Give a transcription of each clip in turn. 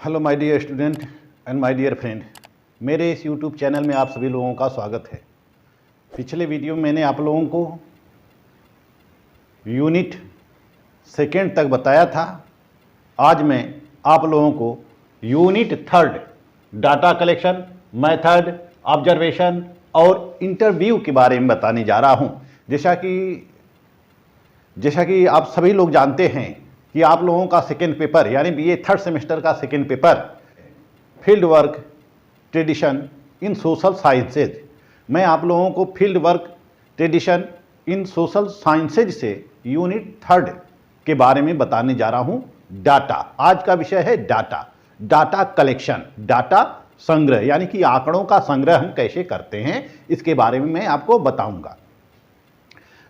Hello my dear student and my dear friend, मेरे इस YouTube channel में आप सभी लोगों का स्वागत है। पिछले वीडियो में मैंने आप लोगों को यूनिट सेकेंड तक बताया था। आज मैं आप लोगों को unit third data collection, method, observation और इंटरव्यू के बारे में बताने जा रहा हूं। जैसा कि आप सभी लोग जानते हैं कि आप लोगों का सेकेंड पेपर यानी बीए थर्ड सेमेस्टर का second paper field work tradition in social sciences. मैं आप लोगों को field work tradition in social sciences से यूनिट थर्ड के बारे में बताने जा रहा हूं। डाटा, आज का विषय है डाटा, डाटा कलेक्शन, डाटा संग्रह यानी कि आंकड़ों का संग्रह हम कैसे करते हैं, इसके बारे में मैं आपको बताऊंगा।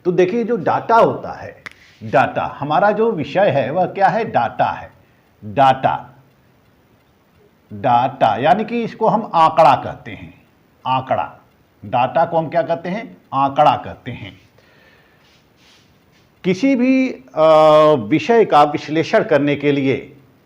तो देखिए, जो डाटा होता है, डाटा हमारा जो विषय है वह क्या है? डाटा है। डाटा, डाटा यानी कि इसको हम आंकड़ा कहते हैं। आंकड़ा, डाटा को हम क्या कहते हैं? आंकड़ा कहते हैं। किसी भी विषय का विश्लेषण करने के लिए,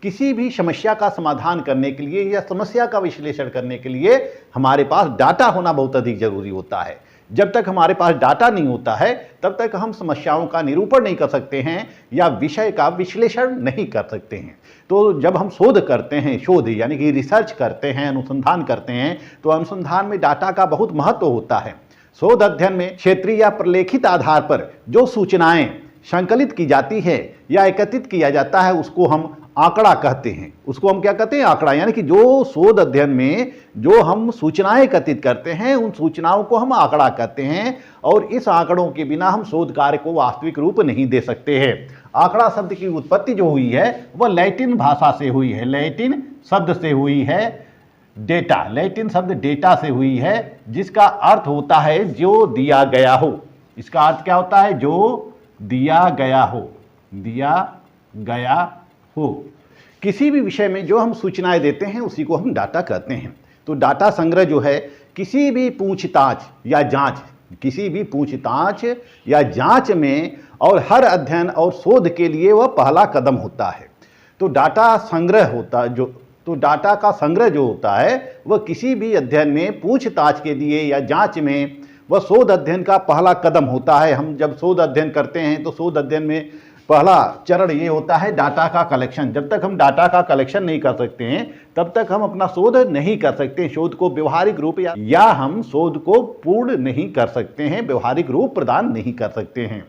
किसी भी समस्या का समाधान करने के लिए या समस्या का विश्लेषण करने के लिए हमारे पास डाटा होना बहुत अधिक जरूरी होता है। जब तक हमारे पास डाटा नहीं होता है तब तक हम समस्याओं का निरूपण नहीं कर सकते हैं या विषय का विश्लेषण नहीं कर सकते हैं। तो जब हम शोध करते हैं, शोध यानी कि रिसर्च करते हैं, अनुसंधान करते हैं, तो अनुसंधान में डाटा का बहुत महत्व होता है। शोध अध्ययन में क्षेत्रीय या प्रलेखित आधार पर जो सूचनाएं संकलित की जाती है या एकत्रित किया जाता है उसको हम आंकड़ा कहते हैं। उसको हम क्या कहते हैं? आंकड़ा। यानी कि जो शोध अध्ययन में जो हम सूचनाएं एकत्रित करते हैं उन सूचनाओं को हम आंकड़ा कहते हैं, और इस आंकड़ों के बिना हम शोध कार्य को वास्तविक रूप नहीं दे सकते हैं। आंकड़ा शब्द की उत्पत्ति जो हुई है वह लैटिन भाषा से हुई है, लैटिन शब्द से हुई है। डेटा, लैटिन शब्द डेटा से हुई है, जिसका अर्थ होता है जो दिया गया हो। इसका अर्थ क्या होता है? जो दिया गया हो, दिया गया हो। किसी भी विषय में जो हम सूचनाएं देते हैं उसी को हम डाटा कहते हैं। तो डाटा संग्रह जो है किसी भी पूछताछ या जांच, किसी भी पूछताछ या जांच में और हर अध्ययन और शोध के लिए वह पहला कदम होता है। तो डाटा संग्रह होता जो तो डाटा का संग्रह जो होता है वह किसी भी अध्ययन में पूछताछ के लिए या जांच में वह शोध अध्ययन का पहला कदम होता है। हम जब शोध अध्ययन करते हैं तो शोध अध्ययन में पहला चरण ये होता है डाटा का कलेक्शन। जब तक हम डाटा का कलेक्शन नहीं कर सकते हैं तब तक हम अपना शोध नहीं कर सकते, शोध को व्यवहारिक रूप या हम शोध को पूर्ण नहीं कर सकते हैं, व्यवहारिक रूप प्रदान नहीं कर सकते हैं।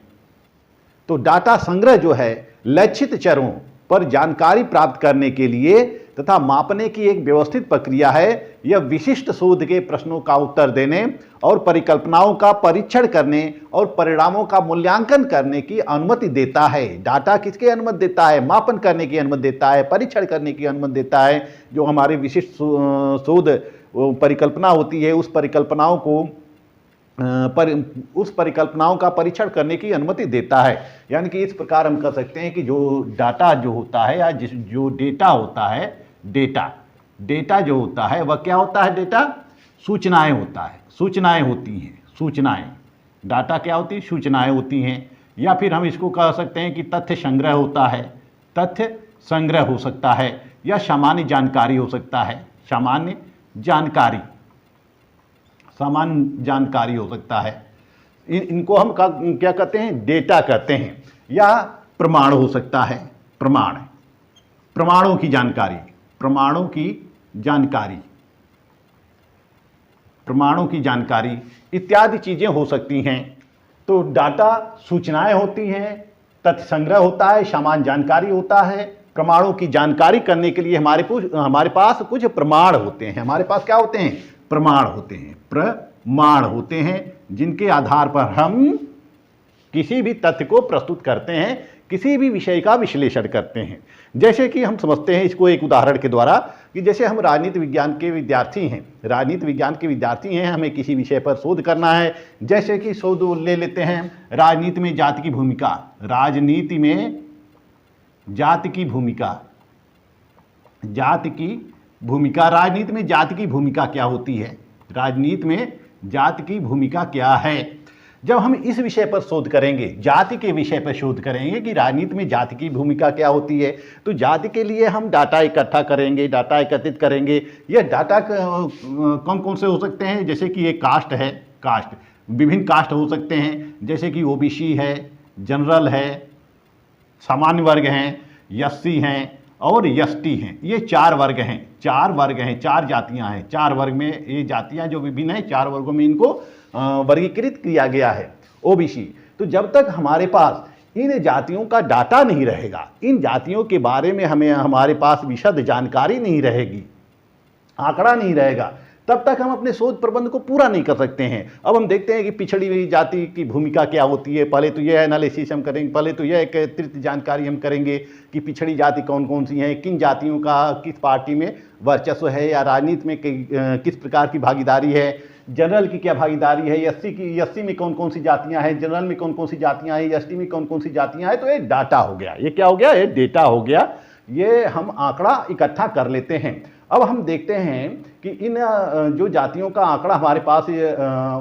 तो डाटा संग्रह जो है लक्षित चरों पर जानकारी प्राप्त करने के लिए तथा मापने की एक व्यवस्थित प्रक्रिया है। यह विशिष्ट शोध के प्रश्नों का उत्तर देने और परिकल्पनाओं का परीक्षण करने और परिणामों का मूल्यांकन करने की अनुमति देता है। डाटा किसकी अनुमति देता है? मापन करने की अनुमति देता है, परीक्षण करने की अनुमति देता है। जो हमारी विशिष्ट शोध परिकल्पना होती है उस परिकल्पनाओं का परीक्षण करने की अनुमति देता है। यानी कि इस प्रकार हम कह सकते हैं कि जो डाटा जो होता है या जो डेटा होता है, डेटा जो होता है वह क्या होता है? डेटा सूचनाएं होता है, सूचनाएं होती हैं, सूचनाएं। डाटा क्या होती है? सूचनाएं होती हैं। या फिर हम इसको कह सकते हैं कि तथ्य संग्रह होता है, तथ्य संग्रह हो सकता है, या सामान्य जानकारी हो सकता है, सामान्य जानकारी हो सकता है। इनको हम क्या कहते हैं? डेटा कहते हैं। या प्रमाण हो सकता है, प्रमाणों की जानकारी इत्यादि चीजें हो सकती हैं। तो डाटा सूचनाएं होती हैं, तथ्य संग्रह होता है, सामान्य जानकारी होता है। प्रमाणों की जानकारी करने के लिए हमारे पास कुछ प्रमाण होते हैं। हमारे पास क्या होते हैं? प्रमाण होते हैं जिनके आधार पर हम किसी भी तथ्य को प्रस्तुत करते हैं, किसी भी विषय का विश्लेषण करते हैं। जैसे कि हम समझते हैं इसको एक उदाहरण के द्वारा कि जैसे हम राजनीति विज्ञान के विद्यार्थी हैं, हमें किसी विषय पर शोध करना है। जैसे कि शोध ले लेते हैं राजनीति में जाति की भूमिका। राजनीति में जाति की भूमिका क्या होती है? राजनीति में जाति की भूमिका क्या है? जब हम इस विषय पर शोध करेंगे, जाति के विषय पर शोध करेंगे कि राजनीति में जाति की भूमिका क्या होती है, तो जाति के लिए हम डाटा इकट्ठा करेंगे, डाटा एकत्रित करेंगे। यह डाटा कौन कौन से हो सकते हैं, जैसे कि एक कास्ट है, कास्ट विभिन्न कास्ट हो सकते हैं, जैसे कि ओबीसी है, जनरल है, सामान्य वर्ग हैं, एससी हैं और एसटी हैं। ये 4 वर्ग हैं, 4 वर्ग हैं, 4 जातियां हैं। 4 वर्ग में ये जातियां जो विभिन्न हैं, 4 वर्गों में इनको वर्गीकृत किया गया है। ओबीसी, तो जब तक हमारे पास इन जातियों का डाटा नहीं रहेगा, इन जातियों के बारे में हमारे पास विशद जानकारी नहीं रहेगी, आंकड़ा नहीं रहेगा, तब तक हम अपने शोध प्रबंध को पूरा नहीं कर सकते हैं। अब हम देखते हैं कि पिछड़ी हुई जाति की भूमिका क्या होती है। पहले तो यह एनालिसिस हम करेंगे, पहले तो यह एकत्रित जानकारी हम करेंगे कि पिछड़ी जाति कौन कौन सी हैं, किन जातियों का किस पार्टी में वर्चस्व है या राजनीति में किस प्रकार की भागीदारी है, जनरल की क्या भागीदारी है, एससी में कौन कौन सी जातियां हैं, जनरल में कौन कौन सी जातियां हैं, एसटी में कौन कौन सी जातियां हैं। तो ये डाटा हो गया, ये क्या हो गया, ये डेटा हो गया, ये हम आंकड़ा इकट्ठा कर लेते हैं। अब हम देखते हैं कि इन जो जातियों का आंकड़ा हमारे पास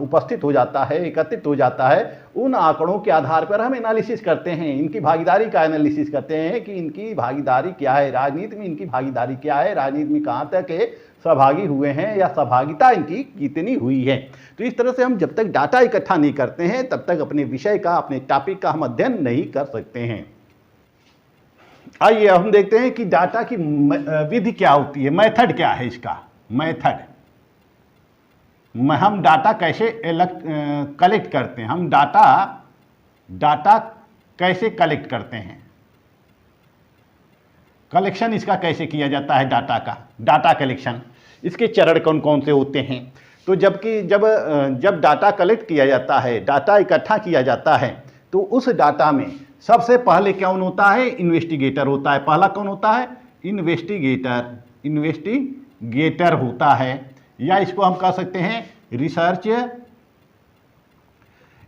उपस्थित हो जाता है, एकत्रित हो जाता है, उन आंकड़ों के आधार पर हम एनालिसिस करते हैं, इनकी भागीदारी का एनालिसिस करते हैं कि इनकी भागीदारी क्या है, राजनीति में इनकी भागीदारी क्या है, राजनीति में कहाँ तक सहभागी हुए हैं या सहभागिता इनकी कितनी हुई है। तो इस तरह से हम जब तक डाटा इकट्ठा नहीं करते हैं तब तक अपने विषय का, अपने टॉपिक का हम अध्ययन नहीं कर सकते हैं। आइए हम देखते हैं कि डाटा की विधि क्या होती है, मेथड क्या है इसका, मेथड। हम डाटा कैसे कलेक्ट करते हैं, हम डाटा कैसे कलेक्ट करते हैं, कलेक्शन इसका कैसे किया जाता है, डाटा का, डाटा कलेक्शन, इसके चरण कौन कौन से होते हैं। तो जब डाटा कलेक्ट किया जाता है, डाटा इकट्ठा किया जाता है, तो उस डाटा में सबसे पहले कौन होता है, इन्वेस्टिगेटर होता है। पहला कौन होता है, इन्वेस्टिगेटर होता है, या इसको हम कह सकते हैं रिसर्च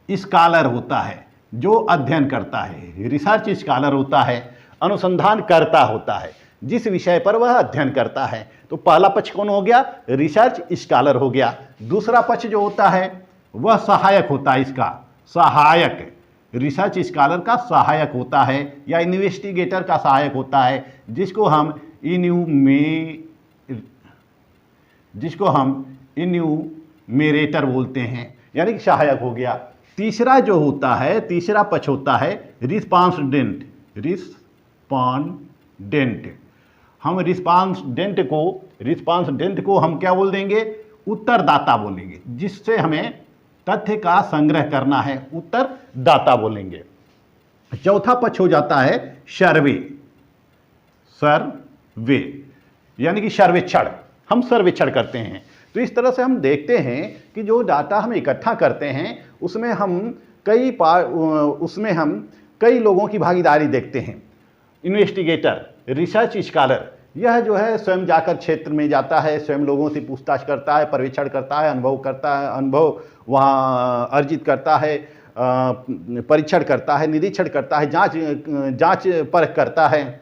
स्कॉलर होता है, जो अध्ययन करता है। रिसर्च स्कॉलर होता है, अनुसंधान करता होता है, जिस विषय पर वह अध्ययन करता है। तो पहला पक्ष कौन हो गया, रिसर्च स्कॉलर हो गया। दूसरा पक्ष जो होता है वह सहायक होता है, इसका सहायक, रिसर्च स्कॉलर का सहायक होता है या इन्वेस्टिगेटर का सहायक होता है, जिसको हम इन्यूमेरेटर बोलते हैं, यानी कि सहायक हो गया। तीसरा जो होता है, तीसरा पक्ष होता है रिस्पॉन्डेंट। हम रिस्पॉन्डेंट को हम क्या बोल देंगे, उत्तरदाता बोलेंगे, जिससे हमें तथ्य का संग्रह करना है, उत्तरदाता बोलेंगे। चौथा पक्ष हो जाता है सर्वे, यानी कि सर्वेक्षण, हम सर्वेक्षण करते हैं। तो इस तरह से हम देखते हैं कि जो डाटा हम इकट्ठा करते हैं उसमें हम कई लोगों की भागीदारी देखते हैं। इन्वेस्टिगेटर, रिसर्च स्कॉलर, यह जो है स्वयं जाकर क्षेत्र में जाता है, स्वयं लोगों से पूछताछ करता है, पर्यवेक्षण करता है, अनुभव वहाँ अर्जित करता है, परीक्षण करता है, निरीक्षण करता है, जांच परख करता है।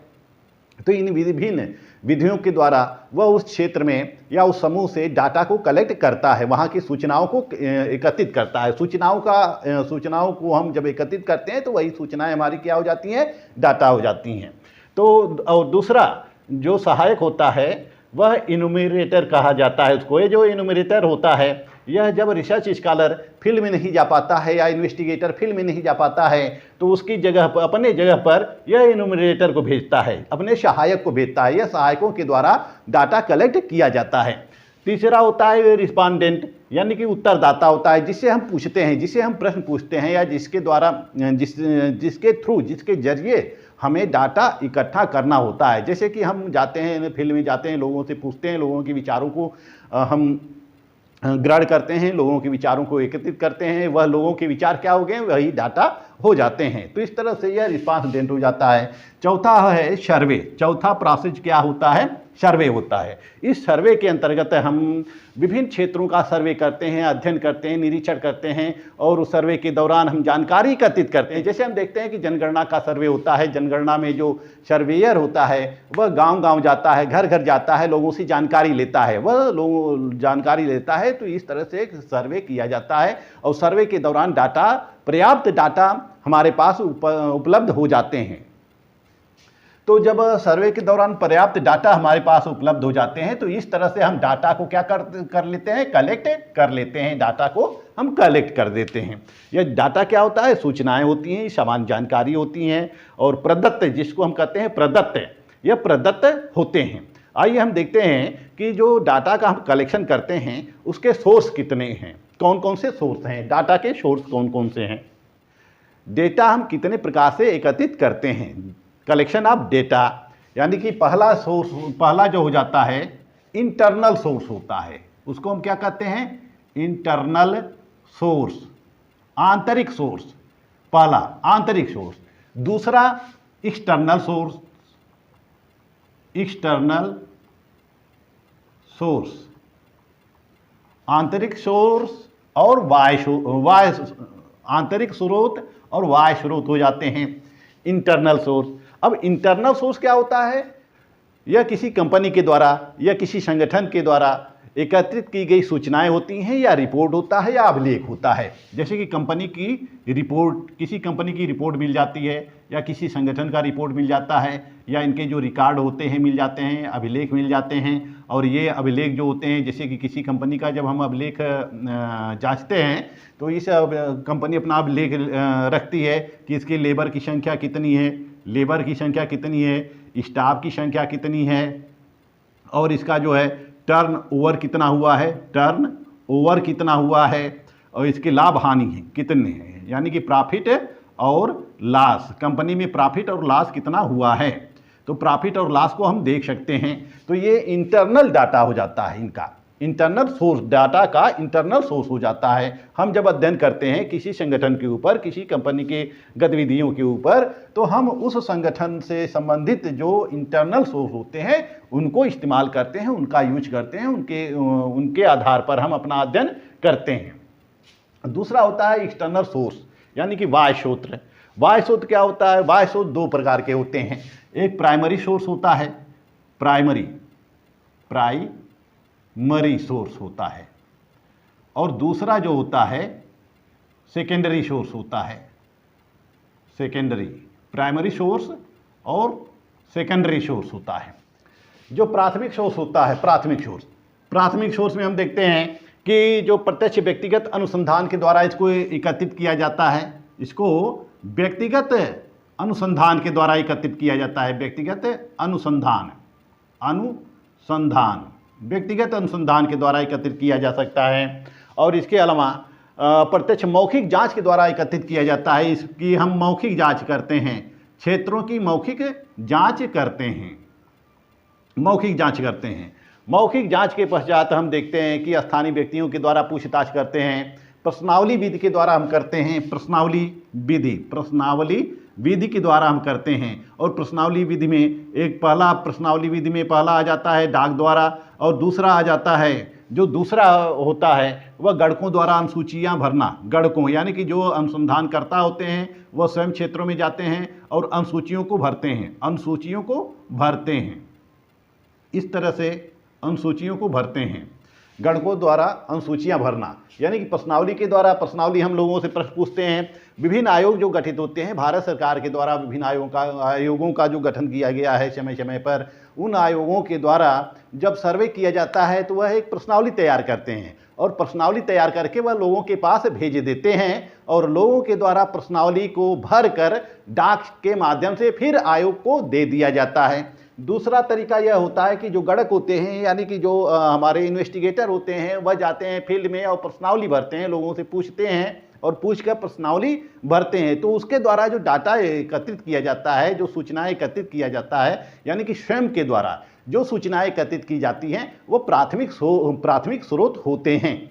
तो इन विभिन्न विधियों के द्वारा वह उस क्षेत्र में या उस समूह से डाटा को कलेक्ट करता है, वहाँ की सूचनाओं को एकत्रित करता है। सूचनाओं को हम जब एकत्रित करते हैं तो वही सूचनाएं हमारी क्या हो जाती हैं, डाटा हो जाती हैं। तो और दूसरा जो सहायक होता है वह इन्यूमरेटर कहा जाता है उसको। ये जो इन्यूमरेटर होता है, यह जब रिसर्च स्कॉलर फील्ड में नहीं जा पाता है या इन्वेस्टिगेटर फील्ड में नहीं जा पाता है तो उसकी जगह पर, अपने जगह पर यह इन्यूमरेटर को भेजता है, अपने सहायक को भेजता है। यह सहायकों के द्वारा डाटा कलेक्ट किया जाता है। तीसरा होता है रिस्पॉन्डेंट, यानी कि उत्तरदाता होता है, जिससे हम पूछते हैं, जिससे हम प्रश्न पूछते हैं या जिसके द्वारा जिसके जरिए हमें डाटा इकट्ठा करना होता है। जैसे कि हम जाते हैं फील्ड में, जाते हैं, लोगों से पूछते हैं, लोगों के विचारों को हम ग्रहण करते हैं, लोगों के विचारों को एकत्रित करते हैं, वह लोगों के विचार क्या हो गए वही डाटा हो जाते हैं। तो इस तरह से यह रिस्पॉन्डेंट हो जाता है। चौथा है सर्वे। चौथा प्रोसेस क्या होता है, सर्वे होता है। इस सर्वे के अंतर्गत हम विभिन्न क्षेत्रों का सर्वे करते हैं, अध्ययन करते हैं, निरीक्षण करते हैं और उस सर्वे के दौरान हम जानकारी एकत्रित करते हैं। जैसे हम देखते हैं कि जनगणना का सर्वे होता है, जनगणना में जो सर्वेयर होता है वह गांव-गांव जाता है, घर घर जाता है, लोगों से जानकारी लेता है, वह लोग जानकारी लेता है। तो इस तरह से एक सर्वे किया जाता है और सर्वे के दौरान डाटा, पर्याप्त डाटा हमारे पास उपलब्ध हो जाते हैं। तो जब सर्वे के दौरान पर्याप्त डाटा हमारे पास उपलब्ध हो जाते हैं तो इस तरह से हम डाटा को क्या कर लेते हैं, कलेक्ट कर लेते हैं, डाटा को हम कलेक्ट कर देते हैं। यह डाटा क्या होता है, सूचनाएं होती हैं, सामान्य जानकारी होती हैं और प्रदत्त, जिसको हम कहते हैं प्रदत्त, यह प्रदत्त होते हैं। आइए हम देखते हैं कि जो डाटा का हम कलेक्शन करते हैं उसके सोर्स कितने हैं, कौन कौन से सोर्स हैं, डाटा के सोर्स कौन कौन से हैं, डेटा हम कितने प्रकार से एकत्रित करते हैं। कलेक्शन ऑफ डेटा यानी कि पहला जो हो जाता है इंटरनल सोर्स होता है, उसको हम क्या कहते हैं, इंटरनल सोर्स, आंतरिक सोर्स, पहला आंतरिक सोर्स। दूसरा एक्सटर्नल सोर्स, एक्सटर्नल सोर्स, आंतरिक सोर्स और आंतरिक स्रोत और बाह्य स्रोत हो जाते हैं इंटरनल सोर्स। अब इंटरनल सोर्स क्या होता है, यह किसी कंपनी के द्वारा या किसी संगठन के द्वारा एकत्रित की गई सूचनाएं होती हैं या रिपोर्ट होता है या अभिलेख होता है। जैसे कि कंपनी की रिपोर्ट, किसी कंपनी की रिपोर्ट मिल जाती है या किसी संगठन का रिपोर्ट मिल जाता है या इनके जो रिकॉर्ड होते हैं मिल जाते हैं, अभिलेख मिल जाते हैं। और ये अभिलेख जो होते हैं, जैसे कि किसी कंपनी का जब हम अभिलेख जांचते हैं तो इस कंपनी अपना अभिलेख रखती है कि इसकी लेबर की संख्या कितनी है, लेबर की संख्या कितनी है, स्टाफ की संख्या कितनी है और इसका जो है टर्न ओवर कितना हुआ है, टर्न ओवर कितना हुआ है और इसके लाभ हानि है कितने हैं, यानी कि प्रॉफिट और लॉस, कंपनी में प्रॉफिट और लॉस कितना हुआ है। तो प्रॉफिट और लॉस को हम देख सकते हैं। तो ये इंटरनल डाटा हो जाता है, इनका इंटरनल सोर्स, डाटा का इंटरनल सोर्स हो जाता है। हम जब अध्ययन करते हैं किसी संगठन के ऊपर, किसी कंपनी के गतिविधियों के ऊपर, तो हम उस संगठन से संबंधित जो इंटरनल सोर्स होते हैं उनको इस्तेमाल करते हैं, उनका यूज करते हैं, उनके आधार पर हम अपना अध्ययन करते हैं। दूसरा होता है एक्सटर्नल सोर्स यानी कि बाह्य स्रोत। बाह्य स्रोत क्या होता है, बाह्य स्रोत दो प्रकार के होते हैं। एक प्राइमरी सोर्स होता है, प्राइमरी सोर्स होता है और दूसरा जो होता है सेकेंडरी सोर्स होता है। सेकेंडरी, प्राइमरी सोर्स और सेकेंडरी सोर्स होता है। जो प्राथमिक सोर्स होता है, प्राथमिक सोर्स में हम देखते हैं कि जो प्रत्यक्ष व्यक्तिगत अनुसंधान के द्वारा इसको एकत्रित किया जाता है, इसको व्यक्तिगत अनुसंधान के द्वारा एकत्रित किया जाता है। व्यक्तिगत अनुसंधान व्यक्तिगत अनुसंधान के द्वारा एकत्रित किया जा सकता है। और इसके अलावा प्रत्यक्ष मौखिक जांच के द्वारा एकत्रित किया जाता है। इसकी हम मौखिक जांच करते हैं, क्षेत्रों की मौखिक जांच करते हैं, मौखिक जांच के पश्चात हम देखते हैं कि स्थानीय व्यक्तियों के द्वारा पूछताछ करते हैं। प्रश्नावली विधि के द्वारा हम करते हैं, प्रश्नावली विधि के द्वारा हम करते हैं। और प्रश्नावली विधि में पहला आ जाता है डाक द्वारा और दूसरा आ जाता है, जो दूसरा होता है वह गणकों द्वारा अनुसूचियां भरना। गणकों यानी कि जो अनुसंधानकर्ता होते हैं वह स्वयं क्षेत्रों में जाते हैं और अनुसूचियों को भरते हैं, इस तरह से अनुसूचियों को भरते हैं। गणकों द्वारा अनुसूचियां भरना यानी कि प्रश्नावली के द्वारा, प्रश्नावली हम लोगों से प्रश्न पूछते हैं। विभिन्न आयोग जो गठित होते हैं भारत सरकार के द्वारा, विभिन्न आयोगों का जो गठन किया गया है समय समय पर, उन आयोगों के द्वारा जब सर्वे किया जाता है तो वह एक प्रश्नावली तैयार करते हैं और प्रश्नावली तैयार करके वह लोगों के पास भेज देते हैं और लोगों के द्वारा प्रश्नावली को भर कर डाक के माध्यम से फिर आयोग को दे दिया जाता है। दूसरा तरीका यह होता है कि जो गणक होते हैं यानी कि जो हमारे इन्वेस्टिगेटर होते हैं वह जाते हैं फील्ड में और प्रश्नावली भरते हैं, लोगों से पूछते हैं और पूछकर प्रश्नावली भरते हैं। तो उसके द्वारा जो डाटा एकत्रित किया जाता है, जो सूचनाएं एकत्रित किया जाता है, यानी कि स्वयं के द्वारा जो सूचनाएं एकत्रित की जाती हैं वो प्राथमिक स्रोत होते हैं।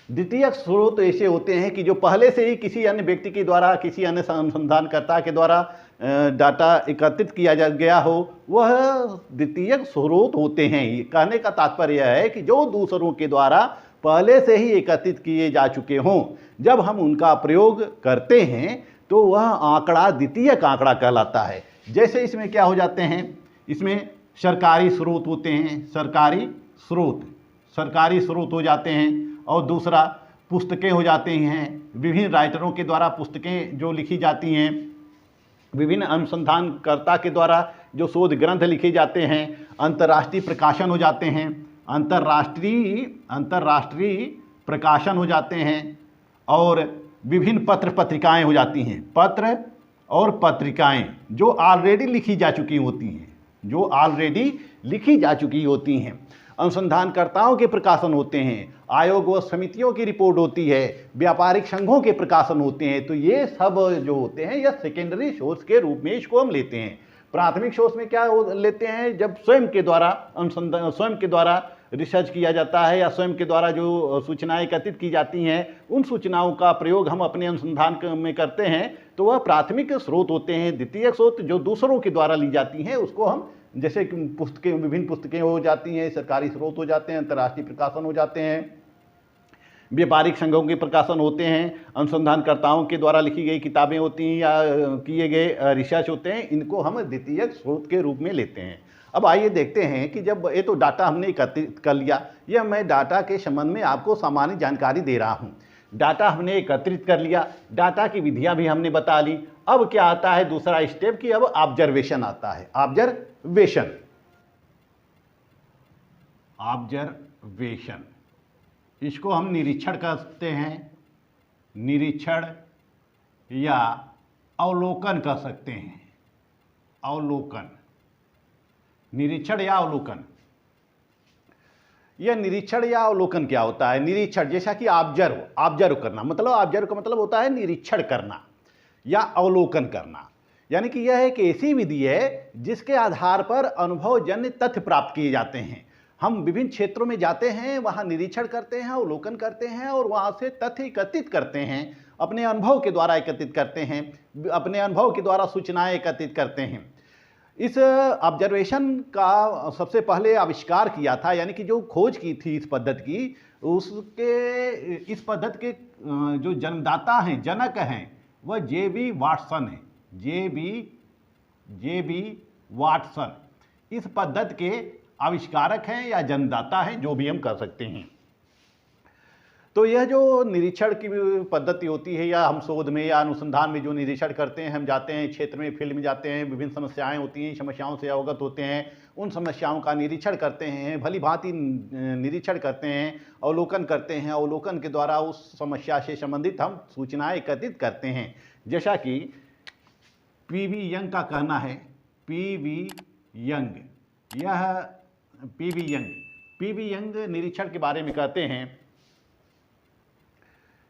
द्वितीयक स्रोत ऐसे होते हैं कि जो पहले से ही किसी अन्य व्यक्ति के द्वारा, किसी अन्य अनुसंधानकर्ता के द्वारा डाटा एकत्रित किया जा गया हो वह द्वितीयक स्रोत होते हैं। ये कहने का तात्पर्य यह है कि जो दूसरों के द्वारा पहले से ही एकत्रित किए जा चुके हों, जब हम उनका प्रयोग करते हैं तो वह आंकड़ा द्वितीयक आंकड़ा कहलाता है। जैसे इसमें क्या हो जाते हैं, इसमें सरकारी स्रोत होते हैं, सरकारी स्रोत हो जाते हैं, और दूसरा पुस्तकें हो जाते हैं, विभिन्न राइटरों के द्वारा पुस्तकें जो लिखी जाती हैं, विभिन्न अनुसंधानकर्ता के द्वारा जो शोध ग्रंथ लिखे जाते हैं, अंतर्राष्ट्रीय प्रकाशन हो जाते हैं, अंतर्राष्ट्रीय प्रकाशन हो जाते हैं, और विभिन्न पत्र पत्रिकाएं हो जाती हैं। पत्र और पत्रिकाएं जो ऑलरेडी लिखी जा चुकी होती हैं, अनुसंधानकर्ताओं के प्रकाशन होते हैं, आयोग व समितियों की रिपोर्ट होती है, व्यापारिक संघों के प्रकाशन होते हैं। तो ये सब जो होते हैं यह सेकेंडरी सोर्स के रूप में इसको हम लेते हैं। प्राथमिक सोर्स में क्या लेते हैं, जब स्वयं के द्वारा रिसर्च किया जाता है या स्वयं के द्वारा जो सूचनाएं एकत्रित की जाती हैं, उन सूचनाओं का प्रयोग हम अपने अनुसंधान में करते हैं, तो वह प्राथमिक स्रोत होते हैं। द्वितीयक स्रोत जो दूसरों के द्वारा ली जाती हैं उसको हम, जैसे पुस्तकें, विभिन्न पुस्तकें हो जाती हैं, सरकारी स्रोत हो जाते हैं, अंतर्राष्ट्रीय प्रकाशन हो जाते हैं, व्यापारिक संघों के प्रकाशन होते हैं, अनुसंधानकर्ताओं के द्वारा लिखी गई किताबें होती हैं या किए गए रिसर्च होते हैं, इनको हम द्वितीयक स्रोत के रूप में लेते हैं। अब आइए देखते हैं कि जब ये तो डाटा हमने एकत्रित कर लिया, यह मैं डाटा के संबंध में आपको सामान्य जानकारी दे रहा हूँ। डाटा हमने एकत्रित कर लिया, डाटा की विधियाँ भी हमने बता ली। अब क्या आता है दूसरा स्टेप कि अब ऑब्जर्वेशन आता है। ऑब्जर्वेशन इसको हम निरीक्षण कहते हैं, निरीक्षण या अवलोकन कह सकते हैं। अवलोकन, निरीक्षण या अवलोकन। यह निरीक्षण या अवलोकन क्या होता है? निरीक्षण जैसा कि ऑब्जर्व करना, मतलब ऑब्जर्व का मतलब होता है निरीक्षण करना या अवलोकन करना। यानी कि यह एक ऐसी विधि है जिसके आधार पर अनुभवजन्य तथ्य प्राप्त किए जाते हैं। हम विभिन्न क्षेत्रों में जाते हैं, वहाँ निरीक्षण करते हैं, अवलोकन करते हैं और वहाँ से तथ्य एकत्रित करते हैं, अपने अनुभव के द्वारा एकत्रित करते हैं, अपने अनुभव के द्वारा सूचनाएं एकत्रित करते हैं। इस ऑब्जर्वेशन का सबसे पहले आविष्कार किया था, यानी कि जो खोज की थी इस पद्धति की, इस पद्धति के जो जन्मदाता हैं, जनक हैं, वह जे.बी. वाटसन है। जे.बी. वाटसन इस पद्धति के आविष्कारक हैं या जन्मदाता हैं, जो भी हम कह सकते हैं। तो यह जो निरीक्षण की पद्धति होती है, या हम शोध में या अनुसंधान में जो निरीक्षण करते हैं, हम जाते हैं क्षेत्र में, फील्ड में जाते हैं, विभिन्न समस्याएं होती हैं, समस्याओं से अवगत होते हैं, उन समस्याओं का निरीक्षण करते हैं, भली भांति निरीक्षण करते हैं, अवलोकन करते हैं, अवलोकन के द्वारा उस समस्या से संबंधित हम सूचनाएं एकत्रित करते हैं। जैसा कि पी.वी. यंग का कहना है, पी.वी. यंग निरीक्षण के बारे में कहते हैं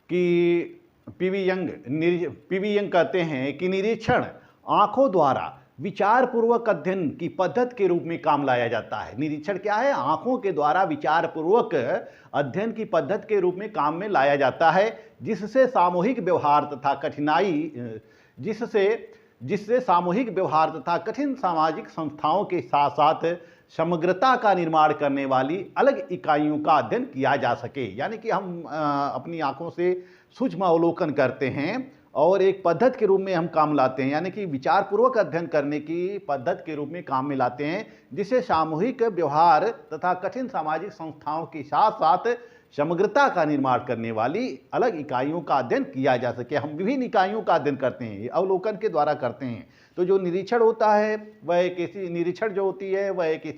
कि पी.वी. यंग कहते हैं कि निरीक्षण आंखों द्वारा विचारपूर्वक अध्ययन की पद्धति के रूप में काम लाया जाता है। निरीक्षण क्या है? आंखों के द्वारा विचारपूर्वक अध्ययन की पद्धति के रूप में काम में लाया जाता है, जिससे सामूहिक व्यवहार तथा कठिन सामाजिक संस्थाओं के साथ साथ समग्रता का निर्माण करने वाली अलग इकाइयों का अध्ययन किया जा सके। यानी कि हम अपनी आंखों से सूक्ष्म अवलोकन करते हैं और एक पद्धति के रूप में हम काम लाते हैं, यानी कि विचारपूर्वक अध्ययन करने की पद्धति के रूप में काम में लाते हैं, जिससे सामूहिक व्यवहार तथा कठिन सामाजिक संस्थाओं के साथ साथ समग्रता का निर्माण करने वाली अलग इकाइयों का अध्ययन किया जा सके। हम विभिन्न इकाइयों का अध्ययन करते हैं, अवलोकन के द्वारा करते हैं। तो जो निरीक्षण होता है वह एक ऐसी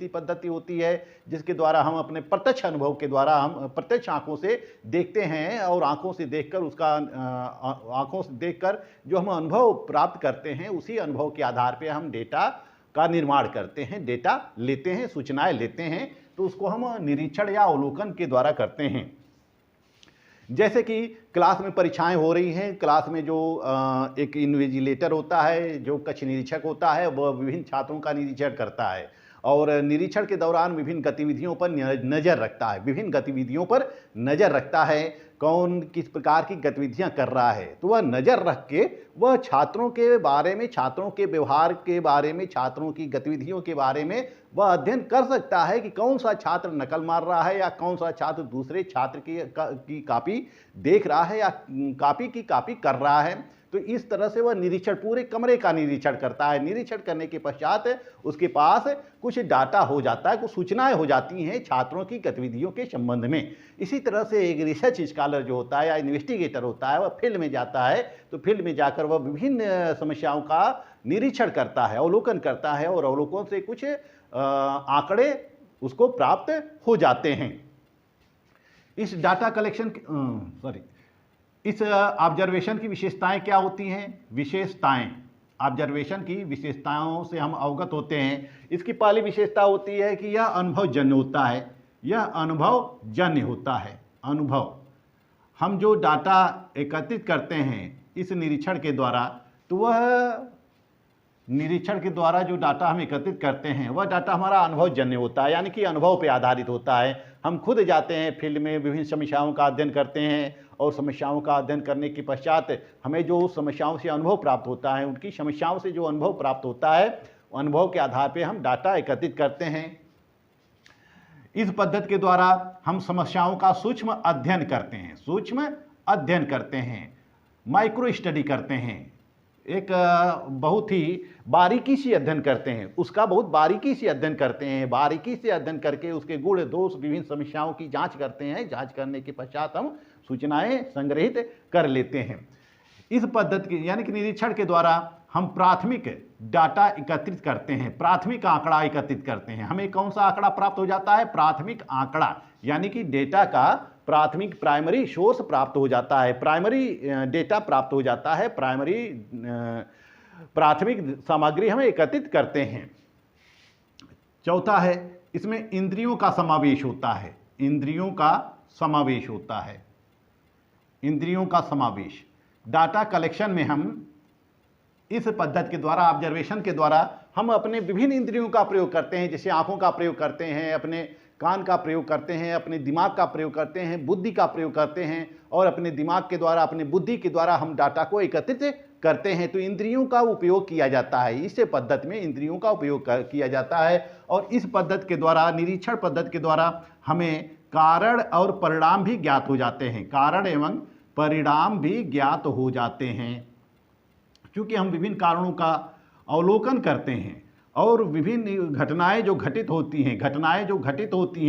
पद्धति होती है जिसके द्वारा हम अपने प्रत्यक्ष अनुभव के द्वारा हम प्रत्यक्ष आंखों से देखते हैं, और आंखों से देखकर जो हम अनुभव प्राप्त करते हैं, उसी अनुभव के आधार पर हम डेटा का निर्माण करते हैं, डेटा लेते हैं, सूचनाएं लेते हैं। तो उसको हम निरीक्षण या अवलोकन के द्वारा करते हैं। जैसे कि क्लास में परीक्षाएं हो रही हैं, क्लास में जो एक इन्विजिलेटर होता है, जो कक्ष निरीक्षक होता है, वह विभिन्न छात्रों का निरीक्षण करता है और निरीक्षण के दौरान विभिन्न गतिविधियों पर नज़र रखता है, कौन किस प्रकार की गतिविधियां कर रहा है, तो वह नज़र रख के वह छात्रों के बारे में, छात्रों के व्यवहार के बारे में, छात्रों की गतिविधियों के बारे में वह अध्ययन कर सकता है कि कौन सा छात्र नकल मार रहा है या कौन सा छात्र दूसरे छात्र की कॉपी देख रहा है या कॉपी की कॉपी कर रहा है। तो इस तरह से वह निरीक्षण, पूरे कमरे का निरीक्षण करता है। निरीक्षण करने के पश्चात उसके पास कुछ डाटा हो जाता है, कुछ सूचनाएं हो जाती हैं छात्रों की गतिविधियों के संबंध में। इसी तरह से एक रिसर्च स्कॉलर जो होता है या इन्वेस्टिगेटर होता है, वह फील्ड में जाता है, तो फील्ड में जाकर वह विभिन्न समस्याओं का निरीक्षण करता है, अवलोकन करता है और अवलोकन से कुछ आंकड़े उसको प्राप्त हो जाते हैं। इस डाटा कलेक्शन इस ऑब्जर्वेशन की विशेषताएं क्या होती हैं? विशेषताएं, ऑब्जर्वेशन की विशेषताओं से हम अवगत होते हैं। इसकी पहली विशेषता होती है कि यह अनुभवजन्य होता है। यह अनुभवजन्य होता है। अनुभव, हम जो डाटा एकत्रित करते हैं इस निरीक्षण के द्वारा, तो वह निरीक्षण के द्वारा जो डाटा हम एकत्रित करते हैं वह डाटा हमारा अनुभवजन्य होता है, यानी कि अनुभव पे आधारित होता है। हम खुद जाते हैं फील्ड में, विभिन्न समस्याओं का अध्ययन करते हैं और समस्याओं का अध्ययन करने के पश्चात हमें जो उस समस्याओं से अनुभव प्राप्त होता है, उनकी समस्याओं से जो अनुभव प्राप्त होता है, अनुभव के आधार पर हम डाटा एकत्रित करते हैं। इस पद्धति के द्वारा हम समस्याओं का सूक्ष्म अध्ययन करते हैं, सूक्ष्म अध्ययन करते हैं, माइक्रो स्टडी करते हैं, एक बहुत ही बारीकी से अध्ययन करते हैं, उसका बहुत बारीकी से अध्ययन करते हैं। बारीकी से अध्ययन करके उसके गुण दोष विभिन्न समस्याओं की जांच करते हैं। जांच करने के पश्चात हम सूचनाएं संग्रहित कर लेते हैं। इस पद्धति की, यानी कि निरीक्षण के द्वारा हम प्राथमिक डाटा एकत्रित करते हैं, प्राथमिक आंकड़ा एकत्रित करते हैं। हमें कौन सा आंकड़ा प्राप्त हो जाता है? प्राथमिक आंकड़ा, यानी कि डेटा का प्राथमिक, प्राइमरी सोर्स प्राप्त हो जाता है, प्राइमरी डेटा प्राप्त हो जाता है, प्राथमिक सामग्री हम एकत्रित करते हैं। चौथा है, इसमें इंद्रियों का समावेश होता है। इंद्रियों का समावेश होता है। इंद्रियों का समावेश, डाटा कलेक्शन में हम इस पद्धति के द्वारा, ऑब्जर्वेशन के द्वारा हम अपने विभिन्न इंद्रियों का प्रयोग करते हैं। जैसे आंखों का प्रयोग करते हैं, अपने कान का प्रयोग करते हैं, अपने दिमाग का प्रयोग करते हैं, बुद्धि का प्रयोग करते हैं और अपने दिमाग के द्वारा, अपने बुद्धि के द्वारा हम डाटा को एकत्रित करते हैं। तो इंद्रियों का उपयोग किया जाता है। इस पद्धति में इंद्रियों का उपयोग किया जाता है और इस पद्धति के द्वारा, निरीक्षण पद्धति के द्वारा हमें कारण और परिणाम भी ज्ञात हो जाते हैं। कारण एवं परिणाम भी ज्ञात हो जाते हैं, क्योंकि हम विभिन्न कारणों का अवलोकन करते हैं और विभिन्न घटनाएं जो घटित होती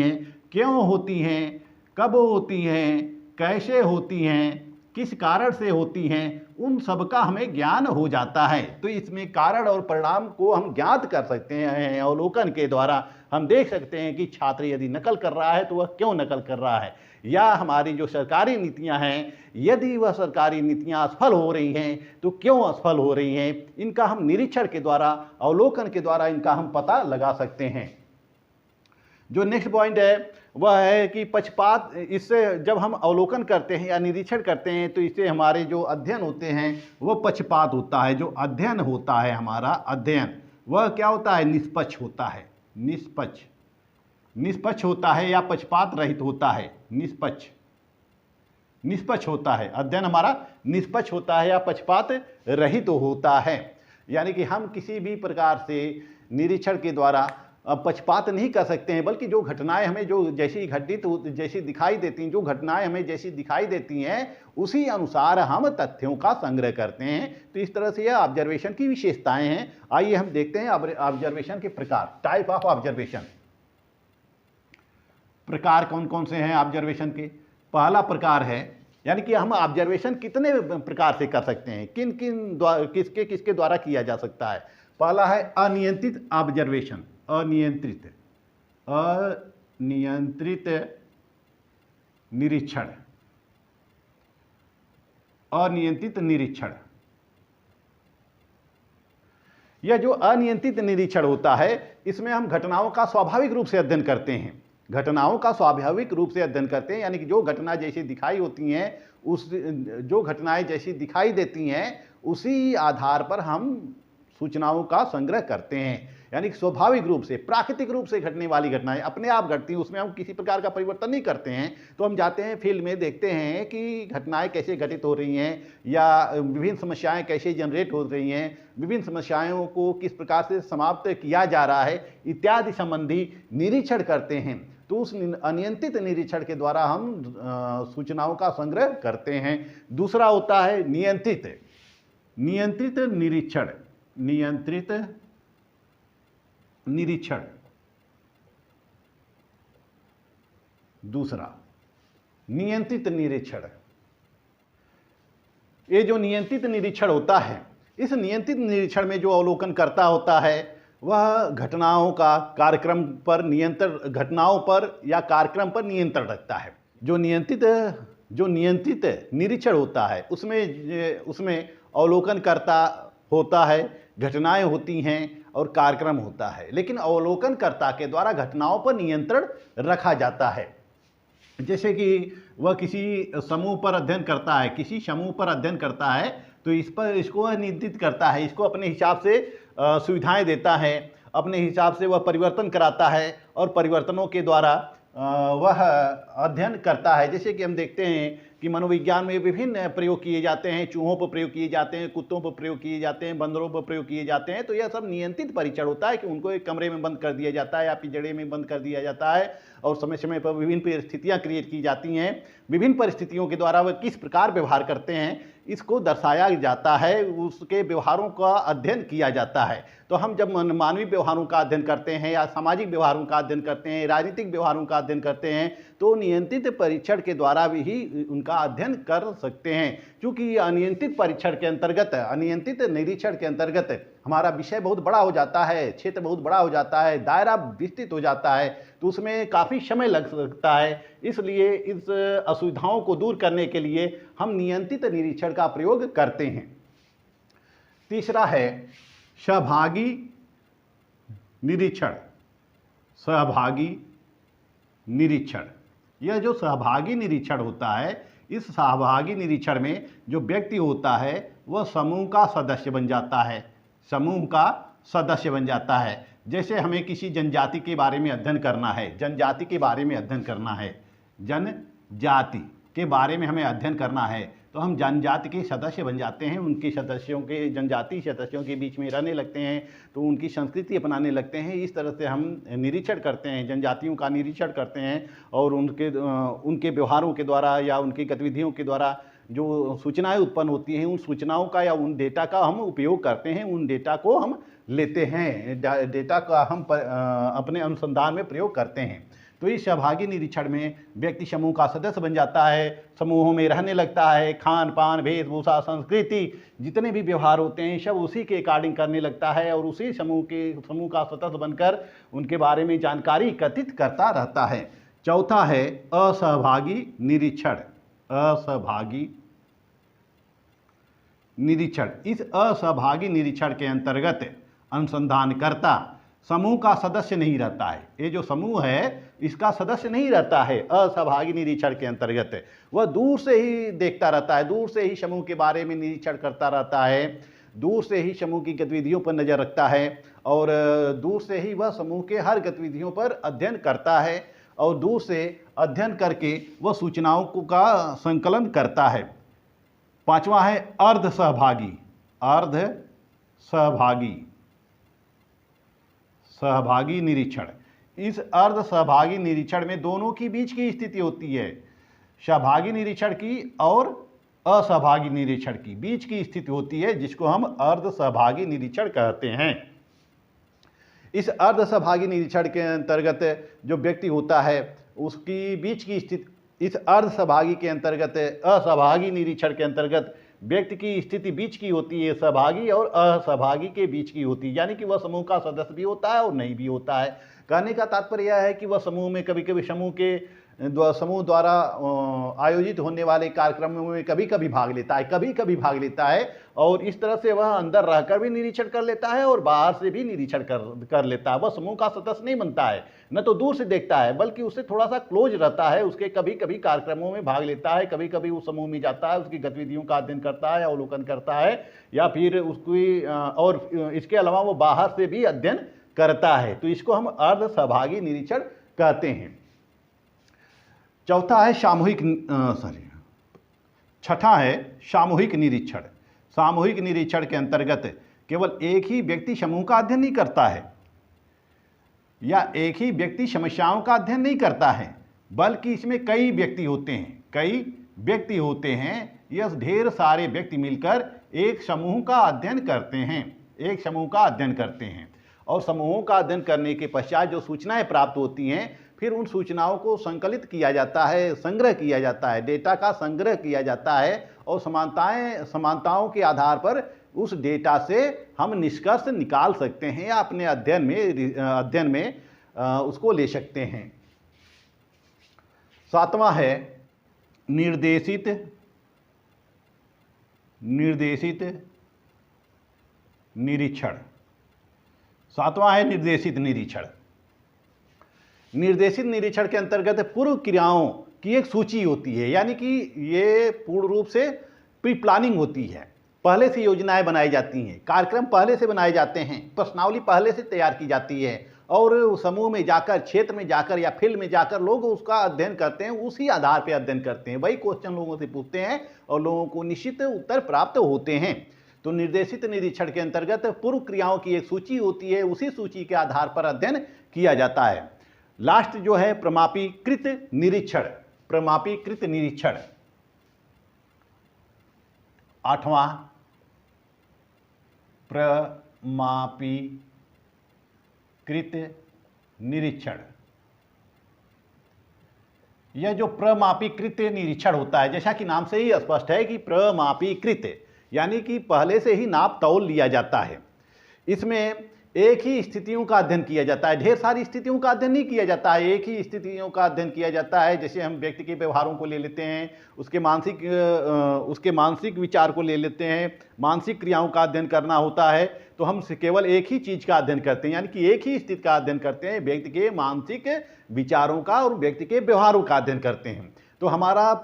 हैं, क्यों होती हैं, कब होती हैं, कैसे होती हैं, किस कारण से होती हैं, उन सब का हमें ज्ञान हो जाता है। तो इसमें कारण और परिणाम को हम ज्ञात कर सकते हैं। अवलोकन के द्वारा हम देख सकते हैं कि छात्र यदि नकल कर रहा है तो वह क्यों नकल कर रहा है, या हमारी जो सरकारी नीतियां हैं, यदि वह सरकारी नीतियां असफल हो रही हैं तो क्यों असफल हो रही हैं, इनका हम निरीक्षण के द्वारा, अवलोकन के द्वारा इनका हम पता लगा सकते हैं। जो नेक्स्ट पॉइंट है वह है कि पक्षपात। इससे जब हम अवलोकन करते हैं या निरीक्षण करते हैं तो इससे हमारे जो अध्ययन होते हैं वह पक्षपात होता है। जो अध्ययन होता है हमारा अध्ययन, वह क्या होता है? निष्पक्ष होता है। निष्पक्ष होता है या पक्षपात रहित होता है। निष्पक्ष होता है, अध्ययन हमारा निष्पक्ष होता है या पक्षपात रहित होता है। यानी कि हम किसी भी प्रकार से निरीक्षण के द्वारा पक्षपात नहीं कर सकते हैं, बल्कि जो घटनाएं हमें जो जैसी दिखाई देती हैं, जो घटनाएं हमें जैसी दिखाई देती हैं उसी अनुसार हम तथ्यों का संग्रह करते हैं। तो इस तरह से यह ऑब्जर्वेशन की विशेषताएं हैं। आइए हम देखते हैं ऑब्जर्वेशन के प्रकार, टाइप ऑफ ऑब्जर्वेशन। प्रकार कौन कौन से हैं ऑब्जर्वेशन के? पहला प्रकार है, यानी कि हम ऑब्जर्वेशन कितने प्रकार से कर सकते हैं, किसके द्वारा किया जा सकता है। पहला है अनियंत्रित ऑब्जर्वेशन। अनियंत्रित निरीक्षण। अनियंत्रित निरीक्षण, यह जो अनियंत्रित निरीक्षण होता है, इसमें हम घटनाओं का स्वाभाविक रूप से अध्ययन करते हैं। घटनाओं का स्वाभाविक रूप से अध्ययन करते हैं, यानी कि जो घटना जैसी दिखाई होती हैं, जो घटनाएं जैसी दिखाई देती हैं, उसी आधार पर हम सूचनाओं का संग्रह करते हैं। यानी कि स्वाभाविक रूप से, प्राकृतिक रूप से घटने वाली घटनाएं अपने आप घटती हैं, उसमें हम किसी प्रकार का परिवर्तन नहीं करते हैं। तो हम जाते हैं फील्ड में, देखते हैं कि घटनाएं कैसे घटित हो रही हैं या विभिन्न समस्याएं कैसे जनरेट हो रही हैं, विभिन्न समस्याओं को किस प्रकार से समाप्त किया जा रहा है इत्यादि संबंधी निरीक्षण करते हैं। तो उस अनियंत्रित निरीक्षण के द्वारा हम सूचनाओं का संग्रह करते हैं। दूसरा होता है नियंत्रित निरीक्षण। नियंत्रित निरीक्षण दूसरा नियंत्रित निरीक्षण। ये जो नियंत्रित निरीक्षण होता है, इस नियंत्रित निरीक्षण में जो अवलोकन करता होता है वह घटनाओं का कार्यक्रम पर नियंत्रण, घटनाओं पर या कार्यक्रम पर नियंत्रण रखता है। जो नियंत्रित निरीक्षण होता है उसमें अवलोकन करता होता है, घटनाएं होती हैं और कार्यक्रम होता है, लेकिन अवलोकनकर्ता के द्वारा घटनाओं पर नियंत्रण रखा जाता है। जैसे कि वह किसी समूह पर अध्ययन करता है, किसी समूह पर अध्ययन करता है तो इसको नियंत्रित करता है, इसको अपने हिसाब से सुविधाएं देता है, अपने हिसाब से वह परिवर्तन कराता है और परिवर्तनों के द्वारा वह अध्ययन करता है। जैसे कि हम देखते हैं कि मनोविज्ञान में विभिन्न प्रयोग किए जाते हैं, चूहों पर प्रयोग किए जाते हैं, कुत्तों पर प्रयोग किए जाते हैं, बंदरों पर प्रयोग किए जाते हैं। तो यह सब नियंत्रित परीक्षण होता है कि उनको एक कमरे में बंद कर दिया जाता है या पिंजड़े में बंद कर दिया जाता है और समय समय पर विभिन्न परिस्थितियाँ क्रिएट की जाती हैं। विभिन्न परिस्थितियों के द्वारा वह किस प्रकार व्यवहार करते हैं इसको दर्शाया जाता है, उसके व्यवहारों का अध्ययन किया जाता है। तो हम जब मानवीय व्यवहारों का अध्ययन करते हैं या सामाजिक व्यवहारों का अध्ययन करते हैं, राजनीतिक व्यवहारों का अध्ययन करते हैं तो नियंत्रित परीक्षण के द्वारा भी ही उनका अध्ययन कर सकते हैं। क्योंकि अनियंत्रित परीक्षण के अंतर्गत, अनियंत्रित निरीक्षण के अंतर्गत हमारा विषय बहुत बड़ा हो जाता है, क्षेत्र बहुत बड़ा हो जाता है, दायरा विस्तृत हो जाता है, तो उसमें काफ़ी समय लग सकता है। इसलिए इस असुविधाओं को दूर करने के लिए हम नियंत्रित निरीक्षण का प्रयोग करते हैं। तीसरा है सहभागी निरीक्षण। सहभागी निरीक्षण, यह जो सहभागी निरीक्षण होता है, इस सहभागी निरीक्षण में जो व्यक्ति होता है वह समूह का सदस्य बन जाता है, समूह का सदस्य बन जाता है। जैसे हमें किसी जनजाति के बारे में अध्ययन करना है, जनजाति के बारे में अध्ययन करना है, जनजाति के बारे में हमें अध्ययन करना है तो हम जनजाति के सदस्य बन जाते हैं, उनके सदस्यों के, जनजाति सदस्यों के बीच में रहने लगते हैं, तो उनकी संस्कृति अपनाने लगते हैं। इस तरह से हम निरीक्षण करते हैं, जनजातियों का निरीक्षण करते हैं और उनके व्यवहारों के द्वारा या उनकी गतिविधियों के द्वारा जो सूचनाएं उत्पन्न होती हैं, उन सूचनाओं का या उन डेटा का हम उपयोग करते हैं, उन डेटा को हम लेते हैं, डेटा का हम अपने अनुसंधान में प्रयोग करते हैं। तो इस सहभागी निरीक्षण में व्यक्ति समूह का सदस्य बन जाता है, समूहों में रहने लगता है, खान पान, वेशभूषा, संस्कृति, जितने भी व्यवहार होते हैं सब उसी के अकॉर्डिंग करने लगता है और उसी समूह का सदस्य बनकर उनके बारे में जानकारी एकत्रित करता रहता है। चौथा है असहभागी निरीक्षण। असहभागी निरीक्षण, इस असहभागी निरीक्षण के अंतर्गत अनुसंधानकर्ता समूह का सदस्य नहीं रहता है। ये जो समूह है इसका सदस्य नहीं रहता है असहभागी निरीक्षण के अंतर्गत, वह दूर से ही देखता रहता है, दूर से ही समूह के बारे में निरीक्षण करता रहता है, दूर से ही समूह की गतिविधियों पर नज़र रखता है और दूर से ही वह समूह के हर गतिविधियों पर अध्ययन करता है और दूर से अध्ययन करके वह सूचनाओं का संकलन करता है। पांचवा है अर्ध सहभागी। अर्ध सहभागी, सहभागी निरीक्षण। इस अर्ध सहभागी निरीक्षण में दोनों की बीच की स्थिति होती है, सहभागी निरीक्षण की और असहभागी निरीक्षण की बीच की स्थिति होती है, जिसको हम अर्ध सहभागी निरीक्षण कहते हैं। इस अर्ध सहभागी निरीक्षण के अंतर्गत जो व्यक्ति होता है उसकी बीच की स्थिति, इस अर्ध सहभागी के अंतर्गत, असहभागी निरीक्षण के अंतर्गत व्यक्ति की स्थिति बीच की होती है, सहभागी और असहभागी के बीच की होती है, यानी कि वह समूह का सदस्य भी होता है और नहीं भी होता है। कहने का तात्पर्य यह है कि वह समूह में कभी कभी समूह द्वारा आयोजित होने वाले कार्यक्रमों में कभी कभी भाग लेता है और इस तरह से वह अंदर रहकर भी निरीक्षण कर लेता है और बाहर से भी निरीक्षण कर लेता है। वह समूह का सदस्य नहीं बनता है, न तो दूर से देखता है, बल्कि उससे थोड़ा सा क्लोज रहता है, उसके कभी कभी कार्यक्रमों में भाग लेता है, कभी कभी उस समूह में जाता है, उसकी गतिविधियों का अध्ययन करता है, अवलोकन करता है या फिर उसकी, और इसके अलावा वो बाहर से भी अध्ययन करता है, तो इसको हम अर्ध सहभागी निरीक्षण कहते हैं। चौथा है छठा है सामूहिक निरीक्षण। सामूहिक निरीक्षण के अंतर्गत केवल एक ही व्यक्ति समूह का अध्ययन नहीं करता है या एक ही व्यक्ति समस्याओं का अध्ययन नहीं करता है, बल्कि इसमें कई व्यक्ति होते हैं। यह ढेर सारे व्यक्ति मिलकर एक समूह का अध्ययन करते हैं और समूहों का अध्ययन करने के पश्चात जो सूचनाएं प्राप्त होती हैं, फिर उन सूचनाओं को संकलित किया जाता है, संग्रह किया जाता है, डेटा का संग्रह किया जाता है और समानताओं के आधार पर उस डेटा से हम निष्कर्ष निकाल सकते हैं या अपने अध्ययन में उसको ले सकते हैं। सातवां है निर्देशित निरीक्षण। सातवां है निर्देशित निरीक्षण। निर्देशित निरीक्षण के अंतर्गत पूर्व क्रियाओं की एक सूची होती है, यानी कि ये पूर्ण रूप से प्री प्लानिंग होती है। पहले से योजनाएं बनाई जाती हैं, कार्यक्रम पहले से बनाए जाते हैं, प्रश्नावली पहले से तैयार की जाती है और समूह में जाकर, क्षेत्र में जाकर या फील्ड में जाकर लोग उसका अध्ययन करते हैं, उसी आधार पर अध्ययन करते हैं, वही क्वेश्चन लोगों से पूछते हैं और लोगों को निश्चित उत्तर प्राप्त होते हैं। तो निर्देशित निरीक्षण के अंतर्गत पूर्व क्रियाओं की एक सूची होती है, उसी सूची के आधार पर अध्ययन किया जाता है। लास्ट जो है प्रमापीकृत निरीक्षण। आठवां प्रमापीकृत निरीक्षण। यह जो प्रमापीकृत निरीक्षण होता है, जैसा कि नाम से ही स्पष्ट है कि प्रमापीकृत यानी कि पहले से ही नाप तौल लिया जाता है। इसमें एक ही स्थितियों का अध्ययन किया जाता है, ढेर सारी स्थितियों का अध्ययन नहीं किया जाता है, एक ही स्थितियों का अध्ययन किया जाता है। जैसे हम व्यक्ति के व्यवहारों को ले लेते हैं, उसके मानसिक विचार को ले लेते हैं, मानसिक क्रियाओं का अध्ययन करना होता है, तो हम केवल एक ही चीज़ का अध्ययन करते हैं, यानी कि एक ही स्थिति का अध्ययन करते हैं, व्यक्ति के मानसिक विचारों का और व्यक्ति के व्यवहारों का अध्ययन करते हैं। तो हमारा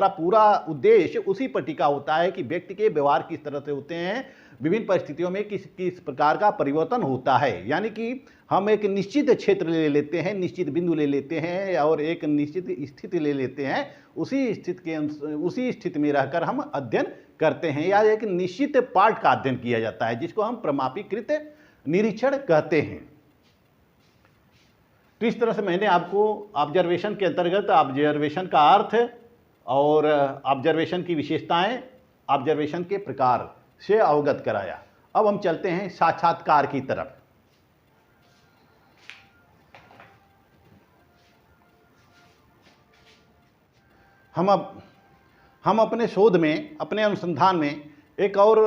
पूरा उद्देश्य उसी पर टिका होता है कि व्यक्ति के व्यवहार किस तरह से होते हैं, विभिन्न परिस्थितियों में किस प्रकार का परिवर्तन होता है। यानी कि हम एक निश्चित क्षेत्र ले लेते हैं, निश्चित बिंदु ले लेते हैं और एक निश्चित स्थिति ले लेते हैं, उसी स्थिति में रहकर हम अध्ययन करते हैं या एक निश्चित पार्ट का अध्ययन किया जाता है, जिसको हम प्रमापीकृत निरीक्षण कहते हैं। तो इस तरह से मैंने आपको ऑब्जर्वेशन के अंतर्गत ऑब्जर्वेशन का अर्थ और ऑब्जर्वेशन की विशेषताएं, ऑब्जर्वेशन के प्रकार से अवगत कराया। अब हम चलते हैं साक्षात्कार की तरफ। हम अपने शोध में, अपने अनुसंधान में एक और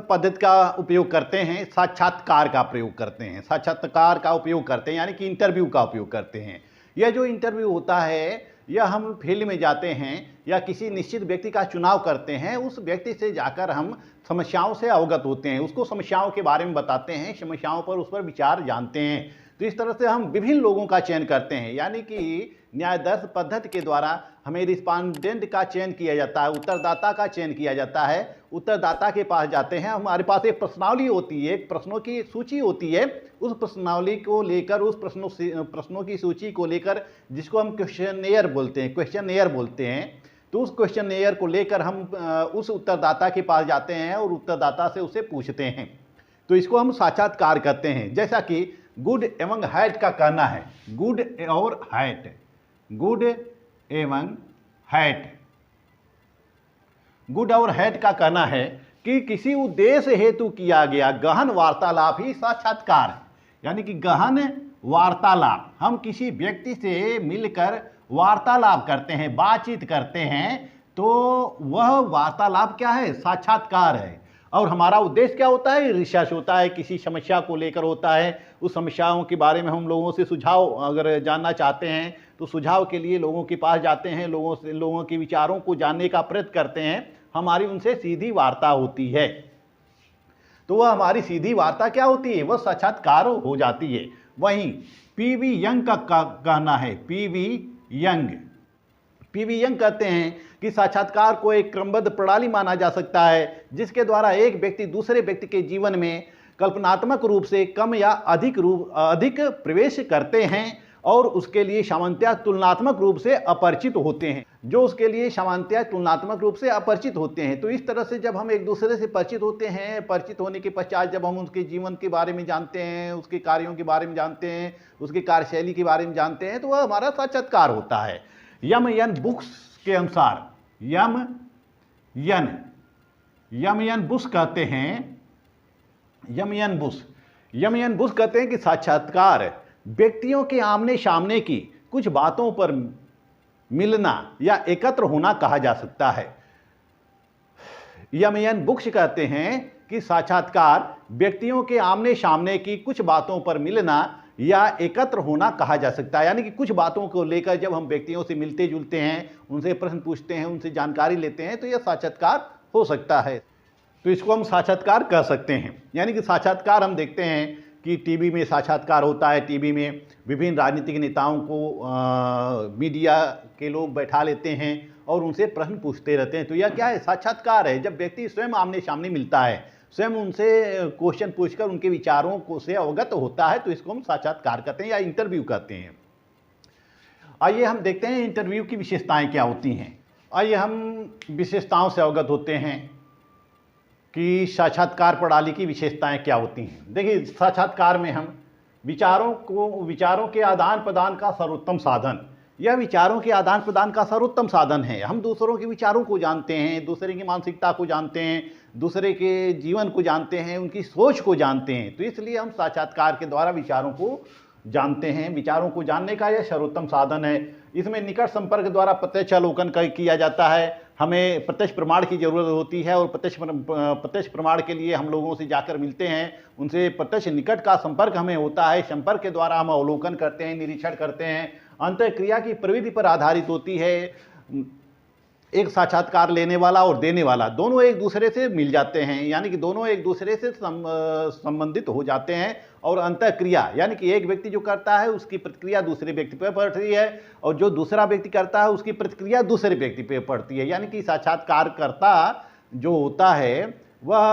पद्धति का उपयोग करते हैं, साक्षात्कार का प्रयोग करते हैं। साक्षात्कार का उपयोग करते हैं यानी कि इंटरव्यू का उपयोग करते हैं। यह जो इंटरव्यू होता है, यह हम फील्ड में जाते हैं या किसी निश्चित व्यक्ति का चुनाव करते हैं, उस व्यक्ति से जाकर हम समस्याओं से अवगत होते हैं, उसको समस्याओं के बारे में बताते हैं, समस्याओं पर उस पर विचार जानते हैं। तो इस तरह से हम विभिन्न लोगों का चयन करते हैं, यानी कि न्यायदर्श पद्धति के द्वारा हमें रिस्पॉन्डेंट का चयन किया जाता है, उत्तरदाता का चयन किया जाता है। उत्तरदाता के पास जाते हैं, हमारे पास एक प्रश्नावली होती है, एक प्रश्नों की सूची होती है। उस प्रश्नावली को लेकर, उस प्रश्नों की सूची को लेकर, जिसको हम क्वेश्चनेयर बोलते हैं, तो उस क्वेश्चनेयर को लेकर हम उस उत्तरदाता के पास जाते हैं और उत्तरदाता से उसे पूछते हैं। तो इसको हम साक्षात्कार करते हैं। जैसा कि गुड एवं हैट का कहना है, गुड और हैट का कहना है कि किसी उद्देश्य हेतु किया गया गहन वार्तालाप ही साक्षात्कार है। यानी कि गहन वार्तालाप, हम किसी व्यक्ति से मिलकर वार्तालाप करते हैं, बातचीत करते हैं, तो वह वार्तालाप क्या है? साक्षात्कार है। और हमारा उद्देश्य क्या होता है? रिसर्च होता है, किसी समस्या को लेकर होता है। उस समस्याओं के बारे में हम लोगों से सुझाव अगर जानना चाहते हैं तो सुझाव के लिए लोगों के पास जाते हैं, लोगों के विचारों को जानने का प्रयत्न करते हैं। हमारी उनसे सीधी वार्ता होती है। तो वह हमारी सीधी वार्ता क्या होती है? वह साक्षात्कार हो जाती है। वहीं पीवी यंग का कहना है, पीवी यंग कहते हैं कि साक्षात्कार को एक क्रमबद्ध प्रणाली माना जा सकता है, जिसके द्वारा एक व्यक्ति दूसरे व्यक्ति के जीवन में कल्पनात्मक रूप से कम या अधिक प्रवेश करते हैं और उसके लिए सामान्यतः तुलनात्मक रूप से अपरिचित होते हैं, जो उसके लिए सामान्यतः तुलनात्मक रूप से अपरिचित होते हैं। तो इस तरह से जब हम एक दूसरे से परिचित होते हैं, परिचित होने के पश्चात जब हम उसके जीवन के बारे में जानते हैं, उसके कार्यों के बारे में जानते हैं, उसकी कार्यशैली के बारे में जानते हैं, तो वह हमारा साक्षात्कार होता है। यम बुक्स के अनुसार यम बुश कहते हैं, यम बुश कहते हैं कि साक्षात्कार व्यक्तियों के आमने सामने की कुछ बातों पर मिलना या एकत्र होना कहा जा सकता है। यम बुक्स कहते हैं कि साक्षात्कार व्यक्तियों के आमने सामने की कुछ बातों पर मिलना या एकत्र होना कहा जा सकता है। यानी कि कुछ बातों को लेकर जब हम व्यक्तियों से मिलते जुलते हैं, उनसे प्रश्न पूछते हैं, उनसे जानकारी लेते हैं, तो यह साक्षात्कार हो सकता है। तो इसको हम साक्षात्कार कह सकते हैं। यानी कि साक्षात्कार हम देखते हैं कि टीवी में साक्षात्कार होता है। टीवी में विभिन्न राजनीतिक नेताओं को मीडिया के लोग बैठा लेते हैं और उनसे प्रश्न पूछते रहते हैं। तो यह क्या है? साक्षात्कार है। जब व्यक्ति स्वयं आमने सामने मिलता है, स्वयं उनसे क्वेश्चन पूछकर उनके विचारों को से अवगत होता है, तो इसको हम साक्षात्कार कहते हैं या इंटरव्यू कहते हैं। आइए हम देखते हैं इंटरव्यू की विशेषताएं क्या होती हैं। आइए हम विशेषताओं से अवगत होते हैं कि साक्षात्कार प्रणाली की विशेषताएं क्या होती हैं। देखिए, साक्षात्कार में हम विचारों के आदान प्रदान का सर्वोत्तम साधन, यह विचारों के आदान प्रदान का सर्वोत्तम साधन है। हम दूसरों के विचारों को जानते हैं, दूसरे की मानसिकता को जानते हैं, दूसरे के जीवन को जानते हैं, उनकी सोच को जानते हैं। तो इसलिए हम साक्षात्कार के द्वारा विचारों को जानते हैं। विचारों को जानने का यह सर्वोत्तम साधन है। इसमें निकट संपर्क द्वारा प्रत्यक्ष अवलोकन किया जाता है। हमें प्रत्यक्ष प्रमाण की ज़रूरत होती है और प्रत्यक्ष प्रमाण के लिए हम लोगों से जाकर मिलते हैं, उनसे प्रत्यक्ष निकट का संपर्क हमें होता है। संपर्क के द्वारा हम अवलोकन करते हैं, निरीक्षण करते हैं। अंतःक्रिया की प्रविधि पर आधारित होती है। एक साक्षात्कार लेने वाला और देने वाला दोनों एक दूसरे से मिल जाते हैं, यानी कि दोनों एक दूसरे से संबंधित हो जाते हैं। और अंतःक्रिया यानी कि एक व्यक्ति जो करता है उसकी प्रतिक्रिया दूसरे व्यक्ति पर पड़ती है, और जो दूसरा व्यक्ति करता है उसकी प्रतिक्रिया दूसरे व्यक्ति पर पड़ती है। यानी कि साक्षात्कारकर्ता जो होता है वह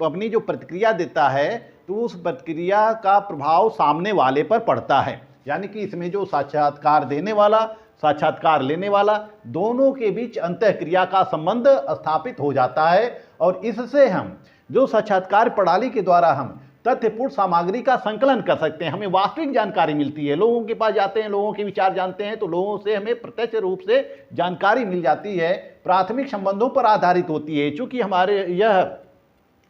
अपनी जो प्रतिक्रिया देता है तो उस प्रतिक्रिया का प्रभाव सामने वाले पर पड़ता है। यानी कि इसमें जो साक्षात्कार देने वाला, साक्षात्कार लेने वाला, दोनों के बीच अंतःक्रिया का संबंध स्थापित हो जाता है। और इससे हम जो साक्षात्कार प्रणाली के द्वारा हम तथ्यपूर्ण सामग्री का संकलन कर सकते हैं। हमें वास्तविक जानकारी मिलती है। लोगों के पास जाते हैं, लोगों के विचार जानते हैं, तो लोगों से हमें प्रत्यक्ष रूप से जानकारी मिल जाती है। प्राथमिक संबंधों पर आधारित होती है। चूँकि हमारे यह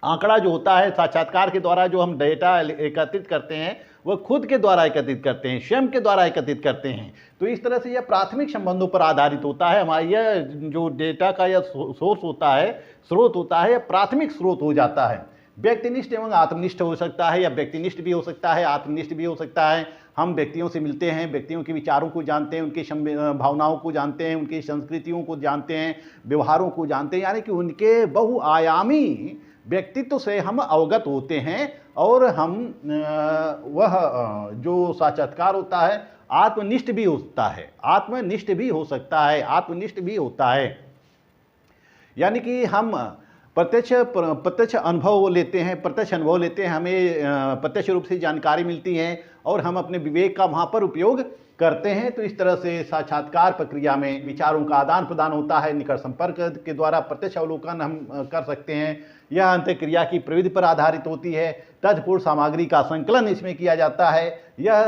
आंकड़ा जो होता है साक्षात्कार के द्वारा जो हम डेटा एकत्रित करते हैं वह खुद के द्वारा एकत्रित करते हैं, स्वयं के द्वारा एकत्रित करते हैं। तो इस तरह से यह प्राथमिक संबंधों पर आधारित होता है। हमारा यह जो डेटा का यह सोर्स होता है, स्रोत होता है, यह प्राथमिक स्रोत हो जाता है। व्यक्तिनिष्ठ एवं आत्मनिष्ठ हो सकता है, या व्यक्तिनिष्ठ भी हो सकता है, आत्मनिष्ठ भी हो सकता है। हम व्यक्तियों से मिलते हैं, व्यक्तियों के विचारों को जानते हैं, उनकी भावनाओं को जानते हैं, उनकी संस्कृतियों को जानते हैं, व्यवहारों को जानते हैं, यानी कि उनके बहुआयामी व्यक्तित्व से हम अवगत होते हैं। और हम वह जो साक्षात्कार होता है आत्मनिष्ठ भी होता है, आत्मनिष्ठ भी हो सकता है, आत्मनिष्ठ भी होता है। यानी कि हम प्रत्यक्ष अनुभव लेते हैं, हमें प्रत्यक्ष रूप से जानकारी मिलती है और हम अपने विवेक का वहाँ पर उपयोग करते हैं। तो इस तरह से साक्षात्कार प्रक्रिया में विचारों का आदान प्रदान होता है। निकट संपर्क के द्वारा प्रत्यक्ष अवलोकन हम कर सकते हैं। यह अंतःक्रिया की प्रविधि पर आधारित होती है। तथ्यपूर्ण सामग्री का संकलन इसमें किया जाता है। यह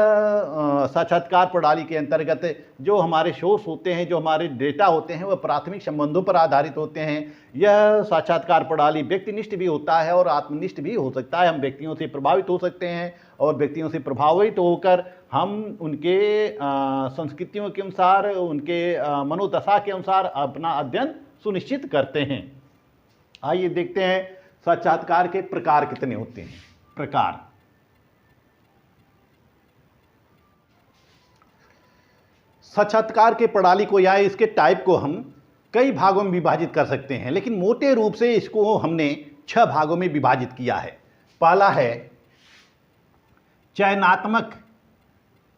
साक्षात्कार प्रणाली के अंतर्गत जो हमारे सोर्स होते हैं, जो हमारे डेटा होते हैं, वह प्राथमिक संबंधों पर आधारित होते हैं। यह साक्षात्कार प्रणाली व्यक्तिनिष्ठ भी होता है और आत्मनिष्ठ भी हो सकता है। हम व्यक्तियों से प्रभावित हो सकते हैं और व्यक्तियों से प्रभावित होकर हम उनके संस्कृतियों के अनुसार, उनके मनोदशा के अनुसार अपना अध्ययन सुनिश्चित करते हैं। आइए देखते हैं साक्षात्कार के प्रकार कितने होते हैं। प्रकार, साक्षात्कार के प्रणाली को या इसके टाइप को हम कई भागों में विभाजित कर सकते हैं, लेकिन मोटे रूप से इसको हमने 6 भागों में विभाजित किया है। पहला है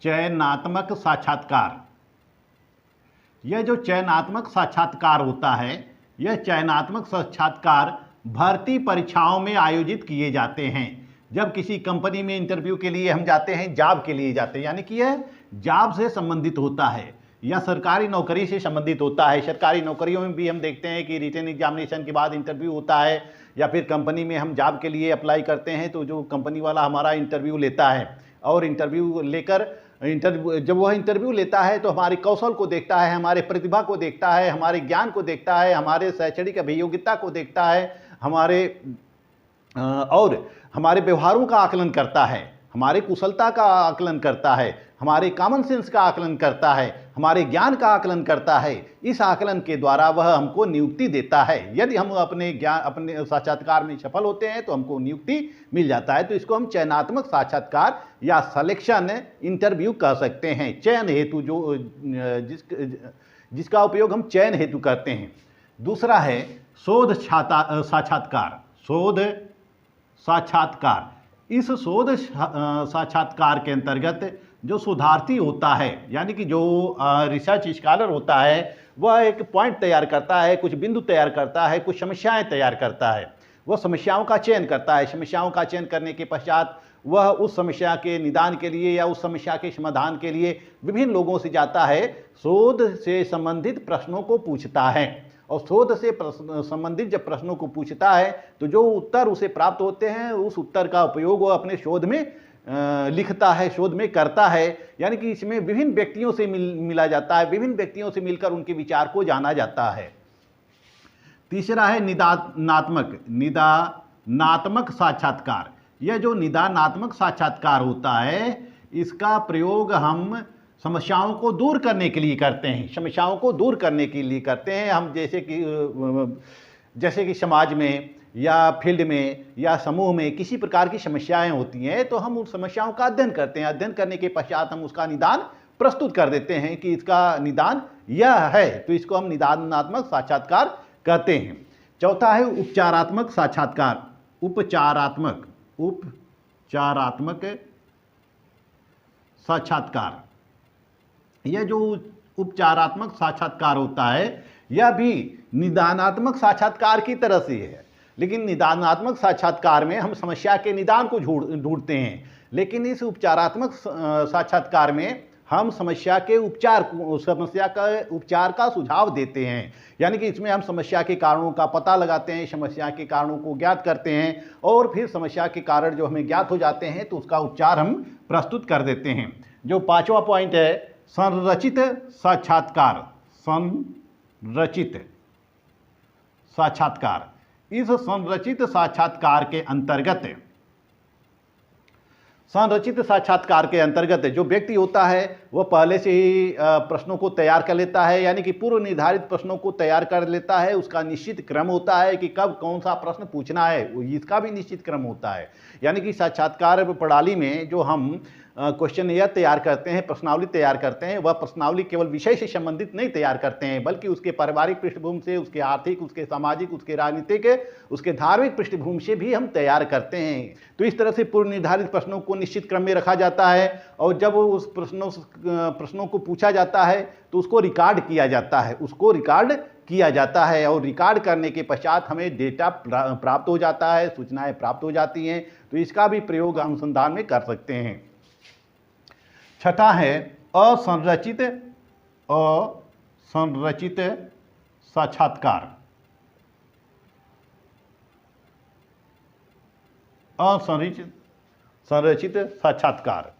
चयनात्मक साक्षात्कार। यह जो चयनात्मक साक्षात्कार होता है, यह चयनात्मक साक्षात्कार भर्ती परीक्षाओं में आयोजित किए जाते हैं। जब किसी कंपनी में इंटरव्यू के लिए हम जाते हैं, जॉब के लिए जाते हैं, यानी कि यह जॉब से संबंधित होता है या सरकारी नौकरी से संबंधित होता है। सरकारी नौकरियों में भी हम देखते हैं कि रिटन एग्जामिनेशन के बाद इंटरव्यू होता है, या फिर कंपनी में हम जॉब के लिए अप्लाई करते हैं तो जो कंपनी वाला हमारा इंटरव्यू लेता है, और इंटरव्यू लेकर जब वह इंटरव्यू लेता है तो हमारे कौशल को देखता है, हमारे प्रतिभा को देखता है, हमारे ज्ञान को देखता है, हमारे शैक्षणिक अभियोग्यता को देखता है, और हमारे व्यवहारों का आकलन करता है, हमारे कुशलता का आकलन करता है, हमारे कॉमन सेंस का आकलन करता है, हमारे ज्ञान का आकलन करता है। इस आकलन के द्वारा वह हमको नियुक्ति देता है। यदि हम अपने साक्षात्कार में सफल होते हैं तो हमको नियुक्ति मिल जाता है। तो इसको हम चयनात्मक साक्षात्कार या सिलेक्शन इंटरव्यू कह सकते हैं। चयन हेतु जिसका उपयोग हम चयन हेतु करते हैं। दूसरा है शोध साक्षात्कार। शोध साक्षात्कार, इस शोध साक्षात्कार के अंतर्गत जो शोधार्थी होता है, यानी कि जो रिसर्च स्कॉलर होता है, वह एक पॉइंट तैयार करता है, कुछ बिंदु तैयार करता है, कुछ समस्याएं तैयार करता है। वह समस्याओं का चयन करता है। समस्याओं का चयन करने के पश्चात वह उस समस्या के निदान के लिए या उस समस्या के समाधान के लिए विभिन्न लोगों से जाता है, शोध से संबंधित प्रश्नों को पूछता है। और शोध से संबंधित जब प्रश्नों को पूछता है तो जो उत्तर उसे प्राप्त होते हैं, उस उत्तर का उपयोग वह अपने शोध में लिखता है, शोध में करता है। यानी कि इसमें विभिन्न व्यक्तियों से मिला जाता है, विभिन्न व्यक्तियों से मिलकर उनके विचार को जाना जाता है। तीसरा है निदानात्मक साक्षात्कार। यह जो निदानात्मक साक्षात्कार होता है, इसका प्रयोग हम समस्याओं को दूर करने के लिए करते हैं। समस्याओं को दूर करने के लिए करते हैं हम, जैसे कि समाज में या फील्ड में या समूह में किसी प्रकार की समस्याएं होती हैं तो हम उन समस्याओं का अध्ययन करते हैं। अध्ययन करने के पश्चात हम उसका निदान प्रस्तुत कर देते हैं कि इसका निदान यह है, तो इसको हम निदानात्मक साक्षात्कार कहते हैं। चौथा है उपचारात्मक साक्षात्कार। उपचारात्मक साक्षात्कार, यह जो उपचारात्मक साक्षात्कार होता है, यह भी निदानात्मक साक्षात्कार की तरह से है। लेकिन निदानात्मक साक्षात्कार में हम समस्या के निदान को ढूंढते हैं, लेकिन इस उपचारात्मक साक्षात्कार में हम समस्या का उपचार का सुझाव देते हैं। यानी कि इसमें हम समस्या के कारणों का पता लगाते हैं, समस्या के कारणों को ज्ञात करते हैं, और फिर समस्या के कारण जो हमें ज्ञात हो जाते हैं तो उसका उपचार हम प्रस्तुत कर देते हैं। जो पांचवा पॉइंट है संरचित साक्षात्कार। संरचित साक्षात्कार, इस संरचित साक्षात्कार के अंतर्गत जो व्यक्ति होता है वह पहले से ही प्रश्नों को तैयार कर लेता है, यानी कि पूर्व निर्धारित प्रश्नों को तैयार कर लेता है। उसका निश्चित क्रम होता है कि कब कौन सा प्रश्न पूछना है, इसका भी निश्चित क्रम होता है। यानी कि साक्षात्कार प्रणाली में जो हम क्वेश्चन तैयार करते हैं, प्रश्नावली तैयार करते हैं, वह प्रश्नावली केवल विषय से संबंधित नहीं तैयार करते हैं, बल्कि उसके पारिवारिक पृष्ठभूमि से, उसके आर्थिक, उसके सामाजिक, उसके राजनीतिक, उसके धार्मिक पृष्ठभूमि से भी हम तैयार करते हैं। तो इस तरह से पूर्व निर्धारित प्रश्नों को निश्चित क्रम में रखा जाता है, और जब उस प्रश्नों को पूछा जाता है तो उसको रिकॉर्ड किया जाता है, और रिकॉर्ड करने के पश्चात हमें डेटा प्राप्त हो जाता है, सूचनाएं प्राप्त हो जाती हैं। तो इसका भी प्रयोग अनुसंधान में कर सकते हैं। छठा है असंरचित साक्षात्कार। असंरचित साक्षात्कार,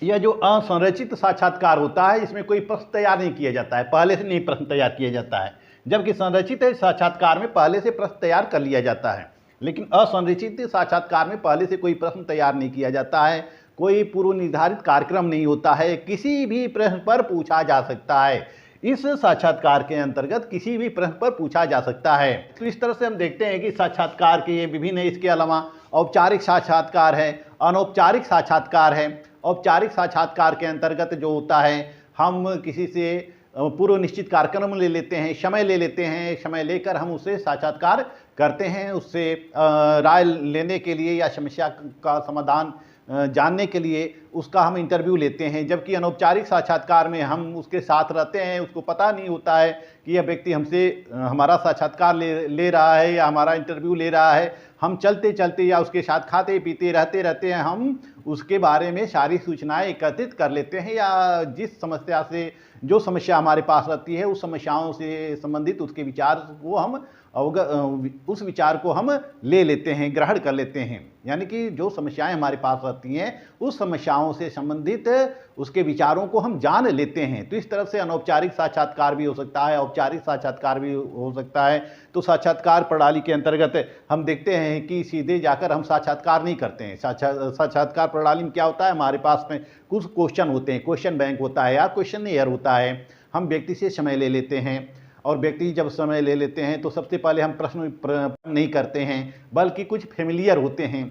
यह जो असंरचित साक्षात्कार होता है, इसमें कोई प्रश्न तैयार नहीं किया जाता है, पहले से नहीं प्रश्न तैयार किया जाता है। जबकि संरचित साक्षात्कार में पहले से प्रश्न तैयार कर लिया जाता है, लेकिन असंरचित साक्षात्कार में पहले से कोई प्रश्न तैयार नहीं किया जाता है, कोई पूर्व निर्धारित कार्यक्रम नहीं होता है, किसी भी प्रश्न पर पूछा जा सकता है। इस साक्षात्कार के अंतर्गत किसी भी प्रश्न पर पूछा जा सकता है। तो इस तरह से हम देखते हैं कि साक्षात्कार के ये विभिन्न है। इसके अलावा औपचारिक साक्षात्कार है, अनौपचारिक साक्षात्कार है। औपचारिक साक्षात्कार के अंतर्गत जो होता है, हम किसी से पूर्व निश्चित कार्यक्रम ले लेते हैं, समय ले लेते हैं, समय लेकर हम उससे साक्षात्कार करते हैं, उससे राय लेने के लिए या समस्या का समाधान जानने के लिए उसका हम इंटरव्यू लेते हैं, जबकि अनौपचारिक साक्षात्कार में हम उसके साथ रहते हैं, उसको पता नहीं होता है कि यह व्यक्ति हमसे हमारा साक्षात्कार ले रहा है या हमारा इंटरव्यू ले रहा है। हम चलते चलते या उसके साथ खाते पीते रहते हैं, हम उसके बारे में सारी सूचनाएं एकत्रित कर लेते हैं या जिस समस्या से जो समस्या हमारे पास रहती है उस समस्याओं से संबंधित उसके विचार को हम उस विचार को हम ले लेते हैं, ग्रहण कर लेते हैं। यानी कि जो समस्याएं हमारे पास रहती हैं उस समस्याओं से संबंधित उसके विचारों को हम जान लेते हैं। तो इस तरह से अनौपचारिक साक्षात्कार भी हो सकता है, औपचारिक साक्षात्कार भी हो सकता है। तो साक्षात्कार प्रणाली के अंतर्गत हम देखते हैं कि सीधे जाकर हम साक्षात्कार नहीं करते हैं। साक्षात्कार प्रणाली में क्या होता है, हमारे पास में कुछ क्वेश्चन होते हैं, क्वेश्चन बैंक होता है या क्वेश्चन होता है। हम व्यक्ति से समय ले लेते हैं और व्यक्ति जब समय ले लेते हैं तो सबसे पहले हम प्रश्न नहीं करते हैं, बल्कि कुछ फेमिलियर होते हैं।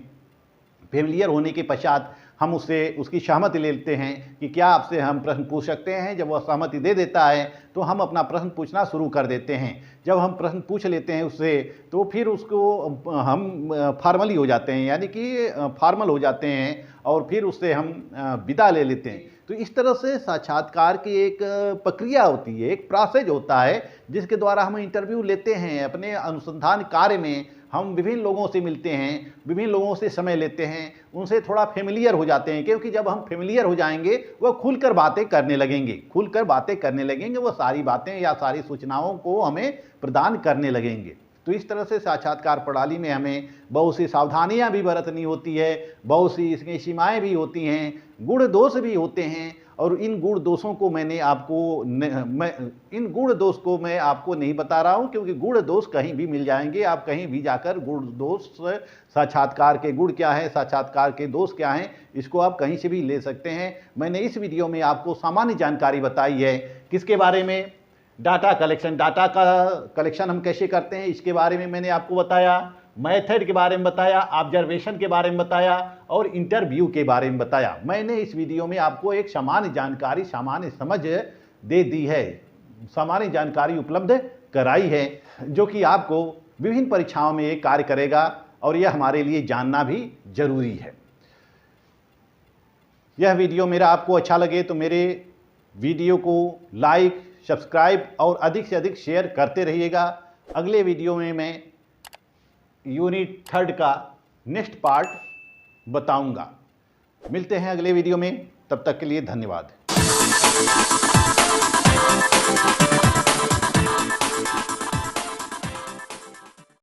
फेमिलियर होने के पश्चात हम उससे उसकी सहमति ले लेते हैं कि क्या आपसे हम प्रश्न पूछ सकते हैं। जब वह सहमति दे देता है तो हम अपना प्रश्न पूछना शुरू कर देते हैं। जब हम प्रश्न पूछ लेते हैं उससे तो फिर उसको हम फॉर्मली हो जाते हैं, यानी कि फॉर्मल हो जाते हैं और फिर उससे हम विदा ले लेते हैं। तो इस तरह से साक्षात्कार की एक प्रक्रिया होती है, एक प्रोसेस होता है जिसके द्वारा हम इंटरव्यू लेते हैं। अपने अनुसंधान कार्य में हम विभिन्न लोगों से मिलते हैं, विभिन्न लोगों से समय लेते हैं, उनसे थोड़ा फेमिलियर हो जाते हैं, क्योंकि जब हम फेमिलियर हो जाएंगे वह खुलकर बातें करने लगेंगे, वो सारी बातें या सारी सूचनाओं को हमें प्रदान करने लगेंगे। तो इस तरह से साक्षात्कार प्रणाली में हमें बहुत सी सावधानियां भी बरतनी होती है, बहुत सी इसमें सीमाएं भी होती हैं, गुण दोष भी होते हैं। और इन गुण दोषों को मैं आपको नहीं बता रहा हूं, क्योंकि गुण दोष कहीं भी मिल जाएंगे। आप कहीं भी जाकर गुण दोष, साक्षात्कार के गुण क्या है, साक्षात्कार के दोष क्या हैं, इसको आप कहीं से भी ले सकते हैं। मैंने इस वीडियो में आपको सामान्य जानकारी बताई है। किसके बारे में? Data collection. डाटा का कलेक्शन हम कैसे करते हैं इसके बारे में मैंने आपको बताया, मेथड के बारे में बताया, ऑब्जर्वेशन के बारे में बताया और इंटरव्यू के बारे में बताया। मैंने इस वीडियो में आपको एक सामान्य जानकारी, सामान्य समझ दे दी है, सामान्य जानकारी उपलब्ध कराई है, जो कि आपको विभिन्न परीक्षाओं में एक कार्य करेगा और यह हमारे लिए जानना भी जरूरी है। यह वीडियो मेरा आपको अच्छा लगे तो मेरे वीडियो को लाइक, सब्सक्राइब और अधिक से अधिक शेयर करते रहिएगा। अगले वीडियो में मैं यूनिट 3 का नेक्स्ट पार्ट बताऊंगा। मिलते हैं अगले वीडियो में, तब तक के लिए धन्यवाद।